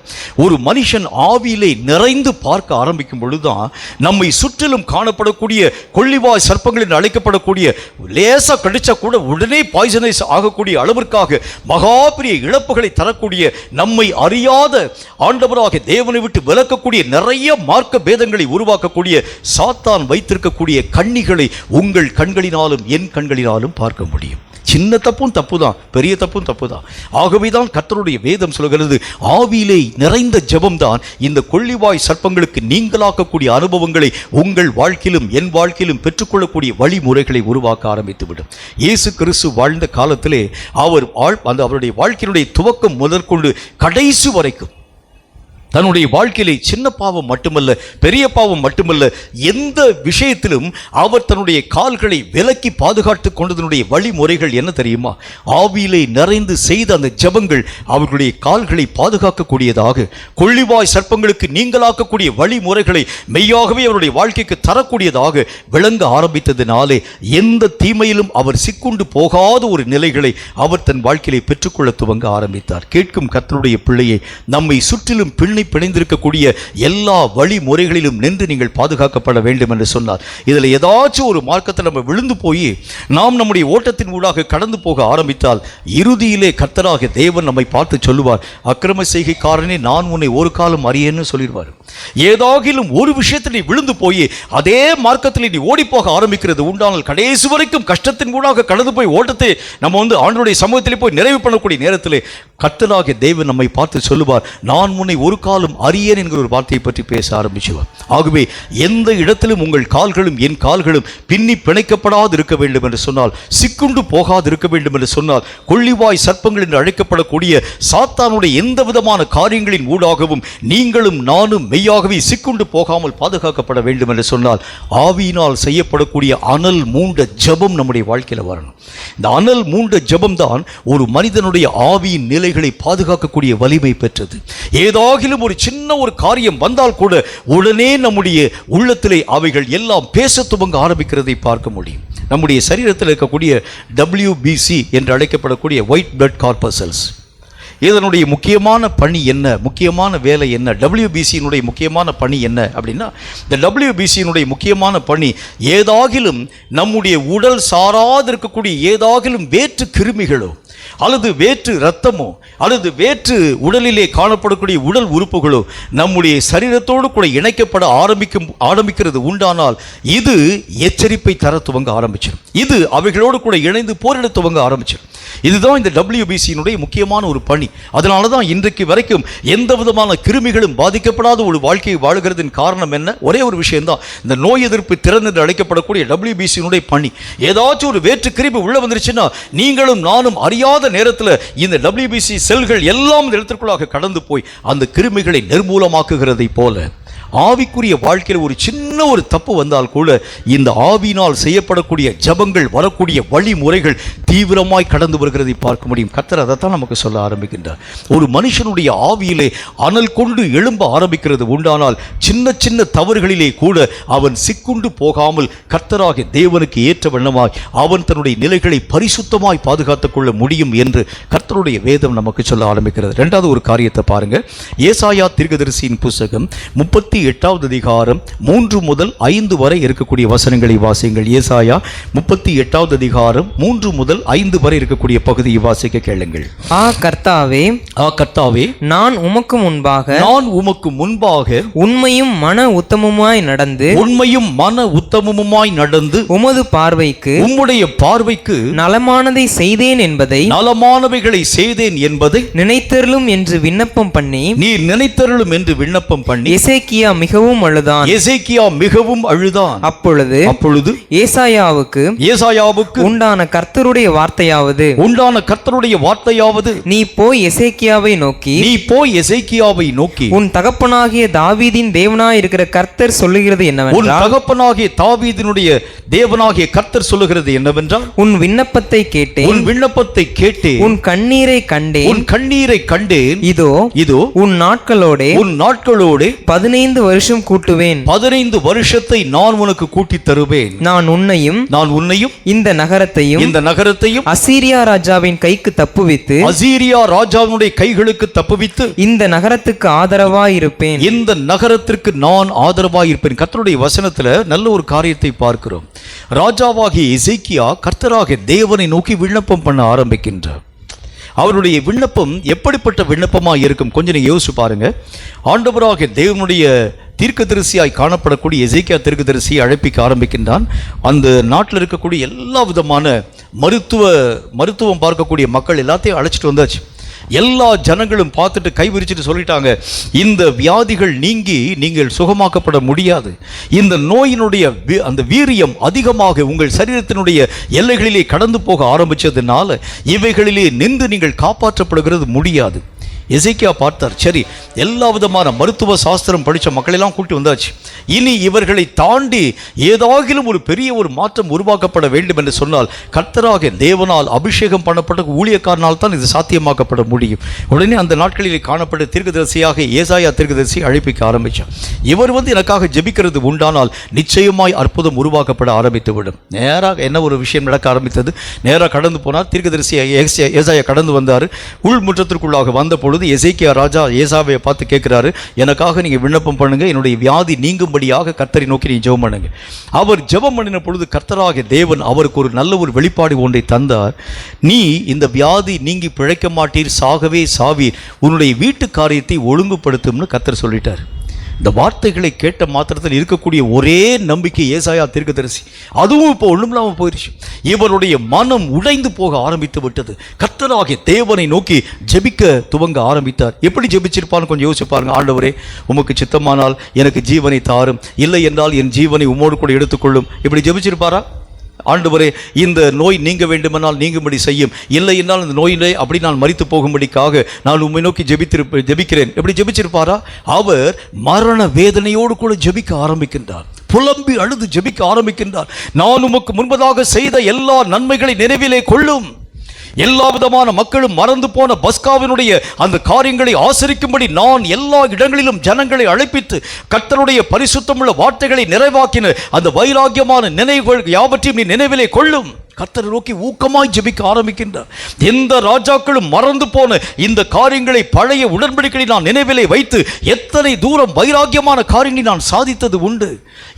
ஒரு மனுஷன் ஆவியிலே நிறைந்து பார்க்க ஆரம்பிக்கும் பொழுதுதான் நம்மை சுற்றிலும் காணப்படக்கூடிய கொள்ளிவாய் சர்ப்பங்கள் என்று அழைக்கப்படக்கூடிய லேசா கடிச்சா கூட உடனே பாய்சனைஸ் ஆகக்கூடிய அளவிற்காக மகா பெரிய இழப்புகளை தரக்கூடிய, நம்மை அறியாத ஆண்டவராகிய தேவனை விட்டு விலக்கக்கூடிய நிறைய மார்க்க பேதங்களை உருவாக்கக்கூடிய சாத்தான் வைத்திருக்கக்கூடிய கண்ணிகளை உங்கள் கண்களினாலும் என் கண்களினாலும் பார்க்க முடியும். சின்ன தப்பும் தப்பு தான், பெரிய தப்பும் தப்பு தான். ஆகவே தான் கர்த்தருடைய வேதம் சொல்கிறது, ஆவியிலே நிறைந்த ஜெபம்தான் இந்த கொள்ளிவாய் சர்ப்பங்களுக்கு நீங்களாக்கக்கூடிய அனுபவங்களை உங்கள் வாழ்க்கையிலும் என் வாழ்க்கையிலும் பெற்றுக்கொள்ளக்கூடிய வழிமுறைகளை உருவாக்க ஆரம்பித்துவிடும். இயேசு கிறிஸ்து வாழ்ந்த காலத்திலே அவருடைய வாழ்க்கையினுடைய துவக்கம் முதற்கொண்டு கடைசி வரைக்கும் தன்னுடைய வாழ்க்கையிலே சின்ன பாவம் மட்டுமல்ல, பெரிய பாவம் மட்டுமல்ல, எந்த விஷயத்திலும் அவர் தன்னுடைய கால்களை விலக்கி பாதுகாத்துக் கொண்டதனுடைய வழிமுறைகள் என்ன தெரியுமா? ஆவியிலே நிறைந்து செய்த அந்த ஜெபங்கள் அவர்களுடைய கால்களை பாதுகாக்கக்கூடியதாக, கொள்ளிவாய் சர்ப்பங்களுக்கு நீங்களாக்கக்கூடிய வழிமுறைகளை மெய்யாகவே அவருடைய வாழ்க்கைக்கு தரக்கூடியதாக விளங்க ஆரம்பித்ததினாலே எந்த தீமையிலும் அவர் சிக்குண்டு போகாத ஒரு நிலைகளை அவர் தன் வாழ்க்கையிலே பெற்றுக்கொள்ள துவங்க ஆரம்பித்தார். கேட்கும் கர்த்தருடைய பிள்ளையை, நம்மை சுற்றிலும் பிள்ளை பின்னி பிணைந்திருக்கக்கூடிய எல்லா வழிமுறைகளிலும் நின்று நீங்கள் பாதுகாக்கப்பட வேண்டும் என்று சொன்னார். இதில் ஏதாச்சும் ஒரு மார்க்கத்தில் நம்ம விழுந்து போய் நாம் நம்முடைய ஓட்டத்தின் ஊடாக கடந்து போக ஆரம்பித்தால் இறுதியிலே கர்த்தராகிய தேவன் நம்மை பார்த்து சொல்லுவார், அக்கிரம செய்கைக்காரனே நான் உன்னை ஒரு காலம் அறியேன்னு சொல்லிடுவார். ஏதாகிலும் ஒரு விஷயத்தில் நீ விழுந்து போய் அதே மார்க்கத்தில் நீ ஓடி போக ஆரம்பிக்கிறது உண்டானால் கடைசி வரைக்கும் கஷ்டத்தின் ஊடாக கடந்து போய் ஓட்டத்தை நம்ம ஆண்டவருடைய சமூகத்திலே போய் நிறைவு பண்ணக்கூடிய நேரத்திலே கர்த்தராகிய தேவன் நம்மை பார்த்து சொல்லுவார், நான் உன்னை ஒரு காலம் அறியேன் என்கிற ஒரு வார்த்தையை பற்றி பேச ஆரம்பிச்சுவார். ஆகவே எந்த இடத்திலும் உங்கள் கால்களும் என் கால்களும் பின்னி பிணைக்கப்படாது இருக்க வேண்டும் என்று சொன்னால், சிக்குண்டு போகாது இருக்க வேண்டும் என்று சொன்னால், கொள்ளிவாய் சர்ப்பங்கள் என்று அழைக்கப்படக்கூடிய சாத்தானுடைய எந்த விதமான காரியங்களின் ஊடாகவும் நீங்களும் நானும் மெய்யாகவே சிக்குண்டு போகாமல் பாதுகாக்கப்பட வேண்டும் என்று சொன்னால், ஆவியினால் செய்யப்படக்கூடிய அனல் மூண்ட ஜெபம் நம்முடைய வாழ்க்கையில் வரணும். இந்த அனல் மூண்ட ஜெபம் தான் ஒரு மனிதனுடைய ஆவியின் நிலைகளை பாதுகாக்கக்கூடிய வலிமை பெற்றது. ஏதாகிலும் ஒரு சின்ன ஒரு காரியம் வந்தால் கூட உடனே நம்முடைய உள்ளத்திலே அவைகள் எல்லாம் பேச துவங்க ஆரம்பிக்கிறதை பார்க்க முடியும். நம்முடைய சரீரத்தில் இருக்கக்கூடிய WBC என்று அழைக்கப்படக்கூடிய ஒயிட் பிளட் கார்பசல்ஸ், இதனுடைய முக்கியமான பணி என்ன, முக்கியமான வேலை என்ன, WBCயினுடைய முக்கியமான பணி என்ன அப்படின்னா, இந்த WBCயினுடைய முக்கியமான பணி ஏதாகிலும் நம்முடைய உடல் சாராது இருக்கக்கூடிய ஏதாகிலும் வேற்று கிருமிகளோ அல்லது வேற்று இரத்தமோ அல்லது வேற்று உடலிலே காணப்படக்கூடிய உடல் உறுப்புகளோ நம்முடைய சரீரத்தோடு கூட இணைக்கப்பட ஆரம்பிக்கிறது உண்டானால் இது எச்சரிப்பை தர துவங்க ஆரம்பிச்சிடும். இது அவைகளோடு கூட இணைந்து போரிட துவங்க ஆரம்பிச்சிடும். இதுதான் இந்த WBCயினுடைய முக்கியமான ஒரு பணி. அதனால தான் இன்றைக்கு வரைக்கும் எந்த விதமான கிருமிகளும் பாதிக்கப்படாத ஒரு வாழ்க்கையை வாழுகிறதின் காரணம் என்ன? ஒரே ஒரு விஷயம்தான், இந்த நோய் எதிர்ப்பு திறன் என்று அழைக்கப்படக்கூடிய WBCயினுடைய பணி. ஏதாச்சும் ஒரு வேற்று கிருமி உள்ள வந்துருச்சுன்னா நீங்களும் நானும் அறியாத நேரத்தில் இந்த WBC செல்கள் எல்லாம் இந்த இடத்திற்குள்ளாக கடந்து போய் அந்த கிருமிகளை நிர்மூலமாக்குகிறதை போல ஆவிக்குரிய வாழ்க்கையில் ஒரு சின்ன ஒரு தப்பு வந்தால் கூட இந்த ஆவியினால் செய்யப்படக்கூடிய ஜபங்கள் வரக்கூடிய வழிமுறைகள் தீவிரமாய் கடந்து வருகிறதை பார்க்க முடியும். கர்த்தர் அதைத்தான் நமக்கு சொல்ல ஆரம்பிக்கின்றார். ஒரு மனுஷனுடைய ஆவியிலே அனல் கொண்டு எழும்ப ஆரம்பிக்கிறது உண்டானால் சின்ன சின்ன தவறுகளிலே கூட அவன் சிக்குண்டு போகாமல் கர்த்தராகிய தேவனுக்கு ஏற்ற வண்ணமாய் அவன் தன்னுடைய நிலைகளை பரிசுத்தமாய் பாதுகாத்துக் கொள்ள முடியும் என்று கர்த்தருடைய வேதம் நமக்கு சொல்ல ஆரம்பிக்கிறது. இரண்டாவது ஒரு காரியத்தை பாருங்க. ஏசாயா தீர்க்கதரிசியின் புத்தகம் 38வது அதிகாரம் 3 முதல் 5 வரை இருக்கக்கூடிய வசனங்களை வாசியுங்கள். ஏசாயா 38வது அதிகாரம் 3 முதல் 5 வரை இருக்கக்கூடிய பகுதியை வாசிக்க கேளுங்கள். கர்த்தாவே, நான் உமக்கு முன்பாக உண்மையும் மன உத்தமமாய் நடந்து உமது பார்வைக்கு உம்முடைய பார்வைக்கு நலமானதை செய்தேன் நலமானவைகளை செய்தேன் என்பதை நினைத்தருளும் என்று விண்ணப்பம் பண்ணி நீர் நினைத்தருளும் என்று விண்ணப்பம் பண்ணி எசேக்கியா மிகவும் அழுதான். அப்பொழுது ஏசாயாவுக்கு உண்டான கர்த்தருடைய வார்த்தையாவது நீ போய் எசேக்கியாவை நோக்கி உன் தகப்பனாகிய தாவீதின் தேவனாய் இருக்கிற கர்த்தர் சொல்லுகிறது என்னவென்றால் உன் விண்ணப்பத்தை கேட்டேன் உன் கண்ணீரை கண்டேன் இதோ உன் நாட்களோடே 15 வருஷம் கூட்டுவேன் 15 வருஷத்தை நான் உனக்கு கூட்டி தருவேன். நான் உன்னையும் இந்த நகரத்தையும் அசீரியா ராஜாவின் கைக்கு தப்புவித்து கைகளுக்கு தப்புவித்து இந்த நகரத்துக்கு ஆதரவாய் இருப்பேன். கர்த்தருடைய வசனத்துல நல்ல ஒரு காரியத்தை பார்க்கிறோம். ராஜாவாகிய எசேக்கியா கர்த்தராகிய தேவனை நோக்கி விண்ணப்பம் பண்ண ஆரம்பிக்கின்றார். அவருடைய விண்ணப்பம் எப்படிப்பட்ட விண்ணப்பமாக இருக்கும் கொஞ்சம் நீங்க யோசிச்சு பாருங்க. ஆண்டவராகிய தேவனுடைய தீர்க்கதரிசியாய் காணப்படக்கூடிய எசேக்கியா தீர்க்கதரிசியை அழைப்பிக்க ஆரம்பிக்கின்றான். அந்த நாட்டில் இருக்கக்கூடிய எல்லா விதமான மருத்துவம் பார்க்கக்கூடிய மக்கள் எல்லாத்தையும் அழைச்சிட்டு வந்தாச்சு. எல்லா ஜனங்களும் பார்த்துட்டு கை விரிச்சிட்டு சொல்லிட்டாங்க, இந்த வியாதிகள் நீங்கி நீங்கள் சுகமாக்கப்பட முடியாது. இந்த நோயினுடைய அந்த வீரியம் அதிகமாக உங்கள் சரீரத்தினுடைய எல்லைகளிலே கடந்து போக ஆரம்பிச்சதுனால இவைகளிலே நின்று நீங்கள் காப்பாற்றப்படுகிறது முடியாது. எசேக்கியா பார்த்தார், சரி எல்லா விதமான மருத்துவ சாஸ்திரம் படித்த மக்களெல்லாம் கூட்டி வந்தாச்சு. இனி இவர்களை தாண்டி ஏதாகிலும் ஒரு பெரிய ஒரு மாற்றம் உருவாக்கப்பட வேண்டும் என்று சொன்னால் கர்த்தராகிய தேவனால் அபிஷேகம் பண்ணப்பட்ட ஊழியக்காரனால் தான் இது சாத்தியமாக்கப்பட முடியும். உடனே அந்த நாட்களில் காணப்பட்ட தீர்க்கதரிசியாக ஏசாயா தீர்க்கதரிசி அழைப்பிக்க ஆரம்பித்தார். இவர் எனக்காக ஜெபிக்கிறது உண்டானால் நிச்சயமாய் அற்புதம் உருவாக்கப்பட ஆரம்பித்து விடும். நேராக என்ன ஒரு விஷயம் நடக்க ஆரம்பித்தது, நேராக கடந்து போனார். தீர்க்கதரிசி ஏசாயா கடந்து வந்தார். உள்முற்றத்திற்குள்ளாக வந்த பொழுது பொழுது எசேக்கியா ராஜா ஏசாவை பார்த்து கேட்கிறாரு, எனக்காக நீங்க விண்ணப்பம் பண்ணுங்க, என்னுடைய வியாதி நீங்கும்படியாக கர்த்தரை நோக்கி நீ ஜெபம் பண்ணுங்க. அவர் ஜெபம் பண்ணின பொழுது கர்த்தராகிய தேவன் அவருக்கு ஒரு நல்ல ஒரு வெளிப்பாடு ஒன்றை தந்தார். நீ இந்த வியாதி நீங்கி பிழைக்க மாட்டீர், சாகவே சாவீர், உன்னுடைய வீட்டு காரியத்தை ஒழுங்குபடுத்தும்னு கர்த்தர் சொல்லிட்டார். இந்த வார்த்தைகளை கேட்ட மாத்திரத்தில் இருக்கக்கூடிய ஒரே நம்பிக்கை ஏசாயா தீர்க்கதரிசி, அதுவும் இப்போ ஒண்ணும் இல்லாமல் போயிடுச்சு. இவருடைய மனம் உடைந்து போக ஆரம்பித்து விட்டது. கர்த்தராகிய தேவனை நோக்கி ஜெபிக்க துவங்க ஆரம்பித்தார். எப்படி ஜெபிச்சிருப்பான்னு கொஞ்சம் யோசிச்சு பாருங்க. ஆண்டவரே, உமக்கு சித்தமானால் எனக்கு ஜீவனை தாரும், இல்லை என்றால் என் ஜீவனை உம்மோடு கூட எடுத்துக்கொள்ளும், இப்படி ஜெபிச்சிருப்பாரா? ஆண்டவரே, இந்த நோய் நீங்க வேண்டுமென்றால் நீங்கும்படி செய்யும், இல்லை என்றால் இந்த நோயிலே அப்படி நான் மரித்து போகும்படிக்காக நான் உம்மை நோக்கி ஜெபிக்கிறேன், எப்படி ஜெபிச்சிருப்பாரா? அவர் மரண வேதனையோடு கூட ஜெபிக்க ஆரம்பிக்கின்றார். புலம்பி அழுது ஜெபிக்க ஆரம்பிக்கின்றார். நான் உமக்கு முன்பதாக செய்த எல்லா நன்மைகளை நினைவிலே கொள்ளும். எல்லா விதமான மக்களும் மறந்து போன பஸ்காவினுடைய அந்த காரியங்களை ஆசரிக்கும்படி நான் எல்லா இடங்களிலும் ஜனங்களை அழைப்பித்து கர்த்தருடைய பரிசுத்தமுள்ள வார்த்தைகளை நிறைவாக்கின அந்த வைராக்கியமான நினைவுகள் யாவற்றையும் நீ நினைவிலே கொள்ளும். கர்த்தரை நோக்கி ஊக்கமாய் ஜெபிக்க ஆரம்பிக்கின்றார். எந்த ராஜாக்களும் மறந்து போன இந்த காரியங்களை, பழைய உடன்படிக்கையை நான் நினைவிலே வைத்து எத்தனை தூரம் வைராக்கியமான காரியங்களை நான் சாதித்தது உண்டு.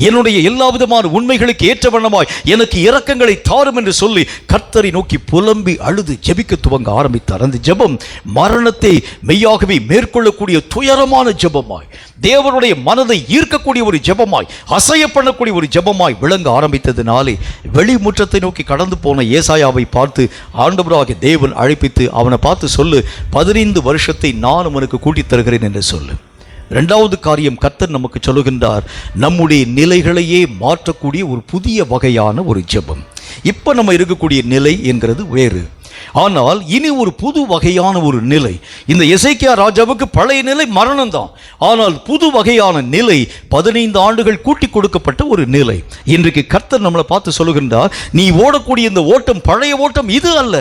என்னுடைய எல்லா விதமான உண்மைகளுக்கு ஏற்ற வண்ணமாய் எனக்கு இரக்கங்களை தாரும் என்று சொல்லி கர்த்தரை நோக்கி புலம்பி அழுது ஜெபிக்க துவங்க ஆரம்பித்தார். அந்த ஜெபம் மரணத்தை மெய்யாகவே மேற்கொள்ளக்கூடிய துயரமான ஜெபமாய், தேவனுடைய மனதை ஈர்க்கக்கூடிய ஒரு ஜெபமாய், அசைய பண்ணக்கூடிய ஒரு ஜெபமாய் விளங்க ஆரம்பித்ததினாலே வெளிமுற்றத்தை நோக்கி கடந்து போன ஏசாயாவை பார்த்து ஆண்டவராகிய தேவன் அழைப்பித்து அவனை பார்த்து சொல்லு, 15 வருஷத்தை நான் அவனுக்கு கூட்டித் தருகிறேன் என்று சொல்லு. இரண்டாவது காரியம் கர்த்தர் நமக்கு சொல்லுகின்றார், நம்முடைய நிலைகளையே மாற்றக்கூடிய ஒரு புதிய வகையான ஒரு ஜெபம். இப்ப நம்ம இருக்கக்கூடிய நிலை என்கிறது வேறு, ஆனால் இனி ஒரு புது வகையான ஒரு நிலை. இந்த எசேக்கியா ராஜாவுக்கு பழைய நிலை மரணம் தான், ஆனால் புது வகையான நிலை 15 ஆண்டுகள் கூட்டி கொடுக்கப்பட்ட ஒரு நிலை. இன்றைக்கு கர்த்தர் நம்மளை பார்த்து சொல்லுகின்றார், நீ ஓடக்கூடிய இந்த ஓட்டம் பழைய ஓட்டம் இது அல்ல.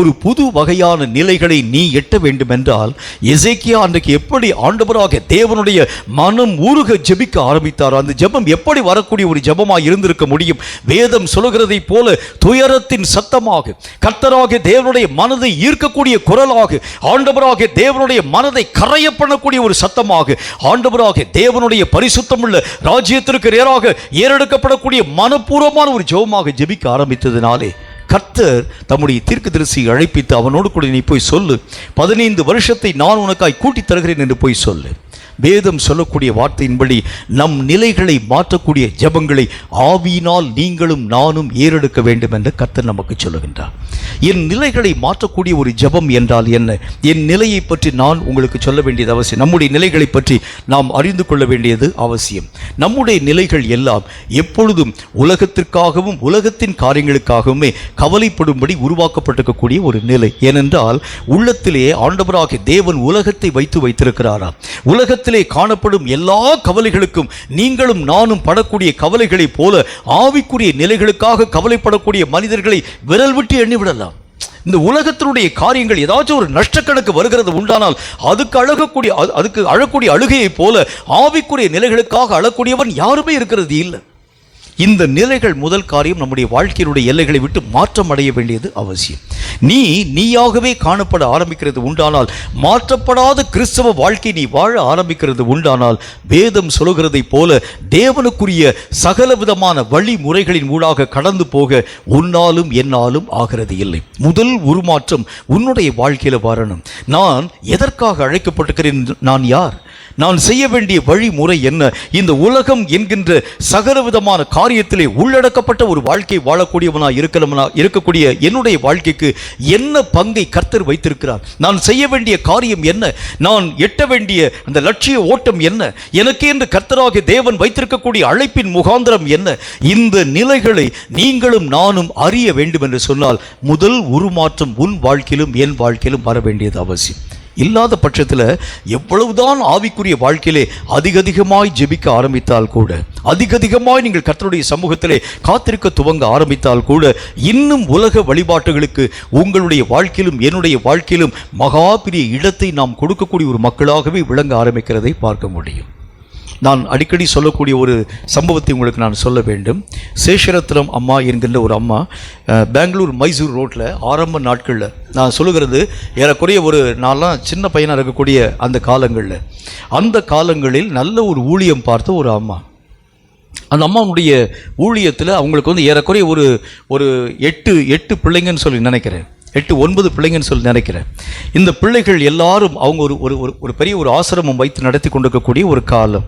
ஒரு புது வகையான நிலைகளை நீ எட்ட வேண்டும் என்றால், எசேக்கியா அன்றைக்கு எப்படி ஆண்டவராக தேவனுடைய மனம் ஊருக ஜெபிக்க ஆரம்பித்தார், அந்த ஜெபம் எப்படி வரக்கூடிய ஒரு ஜெபமாக இருந்திருக்க முடியும்? வேதம் சொல்லுகிறதை போல துயரத்தின் சத்தமாக, கர்த்தராக தேவனுடைய மனதை ஈர்க்கக்கூடிய குரலாக, ஆண்டவராக தேவனுடைய மனதை கரைய பண்ணக்கூடிய ஒரு சத்தமாக, ஆண்டவராக தேவனுடைய பரிசுத்தமுள்ள ராஜ்யத்திற்கு நேராக ஏறெடுக்கப்படக்கூடிய மனப்பூர்வமான ஒரு ஜெபமாக ஜெபிக்க ஆரம்பித்ததினாலே கர்த்தர் தம்முடைய தீர்க்கதரிசியை அழைப்பித்து அவனோடு கூட நீ போய் சொல்லு, 15 வருஷத்தை நான் உனக்காய் கூட்டி தருகிறேன் என்று போய் சொல்லு. வேதம் சொல்லக்கூடிய வார்த்தையின்படி நம் நிலைகளை மாற்றக்கூடிய ஜெபங்களை ஆவியினால் நீங்களும் நானும் ஏறெடுக்க வேண்டும் என்று கர்த்தர் நமக்கு சொல்லுகின்றார். என் நிலைகளை மாற்றக்கூடிய ஒரு ஜெபம் என்றால் என்ன? என் நிலையை பற்றி நான் உங்களுக்கு சொல்ல வேண்டியது அவசியம். நம்முடைய நிலைகளை பற்றி நாம் அறிந்து கொள்ள வேண்டியது அவசியம். நம்முடைய நிலைகள் எல்லாம் எப்பொழுதும் உலகத்திற்காகவும் உலகத்தின் காரியங்களுக்காகவுமே கவலைப்படும்படி உருவாக்கப்பட்டிருக்கக்கூடிய ஒரு நிலை. ஏனென்றால் உள்ளத்திலே ஆண்டவராகிய தேவன் உலகத்தை வைத்திருக்கிறாராம். உலகத்திலே காணப்படும் எல்லா கவலைகளுக்கும் நீங்களும் நானும் படக்கூடிய கவலைகளைப் போல ஆவிக்குரிய நிலைகளுக்காக கவலைப்படக்கூடிய மனிதர்களை விரல் விட்டு எண்ணிவிடலாம். இந்த உலகத்தினுடைய காரியங்கள் ஏதாச்சும் ஒரு நஷ்டக்கணக்கு வருகிறது உண்டானால் அதுக்கு அழக்கூடிய அழுகையை போல ஆவிக்குரிய நிலைகளுக்காக அழக்கூடியவன் யாருமே இருக்கிறது இல்லை. இந்த நிலைகள் முதல் காரியம் நம்முடைய வாழ்க்கையினுடைய எல்லைகளை விட்டு மாற்றம் அடைய வேண்டியது அவசியம். நீயாகவே காணப்பட ஆரம்பிக்கிறது உண்டானால், மாற்றப்படாத கிறிஸ்தவ வாழ்க்கை நீ வாழ ஆரம்பிக்கிறது உண்டானால், வேதம் சொல்லுகிறதை போல தேவனுக்குரிய சகல விதமான வழிமுறைகளின் ஊடாக கடந்து போக உன்னாலும் என்னாலும் ஆகிறது இல்லை. முதல் உருமாற்றம் உன்னுடைய வாழ்க்கையில வரணும். நான் எதற்காக அழைக்கப்பட்டிருக்கிறேன்? நான் யார்? நான் செய்ய வேண்டிய வழிமுறை என்ன? இந்த உலகம் என்கின்ற சகல விதமான காரியத்திலே உள்ளடக்கப்பட்ட ஒரு வாழ்க்கை வாழக்கூடியவனாய் இருக்கக்கூடிய என்னுடைய வாழ்க்கைக்கு என்ன பங்கை கர்த்தர் வைத்திருக்கிறார்? நான் செய்ய வேண்டிய காரியம் என்ன? நான் எட்ட வேண்டிய அந்த லட்சிய ஓட்டம் என்ன? எனக்கு என்று கர்த்தராகிய தேவன் வைத்திருக்கக்கூடிய அழைப்பின் முகாந்திரம் என்ன? இந்த நிலைகளை நீங்களும் நானும் அறிய வேண்டும் என்று சொன்னால் முதல் உருமாற்றம் உன் வாழ்க்கையிலும் என் வாழ்க்கையிலும் வர வேண்டியது அவசியம். இல்லாத பட்சத்தில் எவ்வளவுதான் ஆவிக்குரிய வாழ்க்கையிலே அதிகமாய் ஜெபிக்க ஆரம்பித்தால் கூட, அதிகமாய் நீங்கள் கர்த்தருடைய சமூகத்திலே காத்திருக்க துவங்க ஆரம்பித்தால் கூட, இன்னும் உலக வழிபாட்டுகளுக்கு உங்களுடைய வாழ்க்கையிலும் என்னுடைய வாழ்க்கையிலும் மகா பெரிய இடத்தை நாம் கொடுக்கக்கூடிய ஒரு மக்களாகவே விளங்க ஆரம்பிக்கிறதை பார்க்க முடியும். நான் அடிக்கடி சொல்லக்கூடிய ஒரு சம்பவத்தை உங்களுக்கு நான் சொல்ல வேண்டும். சேஷரத்னம் அம்மா என்கின்ற ஒரு அம்மா பெங்களூர் மைசூர் ரோட்டில் ஆரம்ப நாட்களில், நான் சொல்லுகிறது ஏறக்குறைய ஒரு நான்லாம் சின்ன பையனாக இருக்கக்கூடிய அந்த காலங்களில் நல்ல ஒரு ஊழியம் பார்த்த ஒரு அம்மா. அந்த அம்மாவுடைய ஊழியத்தில் அவங்களுக்கு வந்து ஏறக்குறைய ஒரு 8 பிள்ளைங்கன்னு சொல்லி நினைக்கிறேன், 8-9 பிள்ளைங்கன்னு சொல்லி நினைக்கிறேன். இந்த பிள்ளைகள் எல்லாரும் அவங்க ஒரு பெரிய ஒரு ஆசிரமம் வைத்து நடத்தி கொண்டிருக்கக்கூடிய ஒரு காலம்.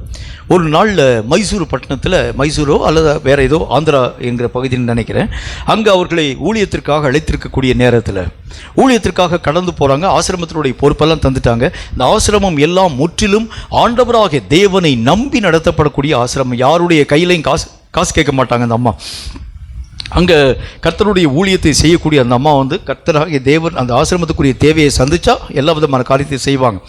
ஒரு நாளில் மைசூர் பட்டணத்தில், மைசூரோ அல்லது வேறு ஏதோ ஆந்திரா என்கிற பகுதின்னு நினைக்கிறேன், அங்கே அவர்களை ஊழியத்திற்காக அழைத்திருக்கக்கூடிய நேரத்தில் ஊழியத்திற்காக கடந்து போகிறாங்க. ஆசிரமத்தினுடைய பொறுப்பெல்லாம் தந்துட்டாங்க. இந்த ஆசிரமம் எல்லாம் முற்றிலும் ஆண்டவராக தேவனை நம்பி நடத்தப்படக்கூடிய ஆசிரமம். யாருடைய கையிலையும் காசு கேட்க மாட்டாங்க அந்த அம்மா. அங்கே கர்த்தருடைய ஊழியத்தை செய்யக்கூடிய அந்த அம்மா வந்து கர்த்தராகிய தேவன் அந்த ஆசிரமத்துக்குரிய தேவையை சந்திச்சா எல்லா விதமான காரியத்தை செய்வாங்க.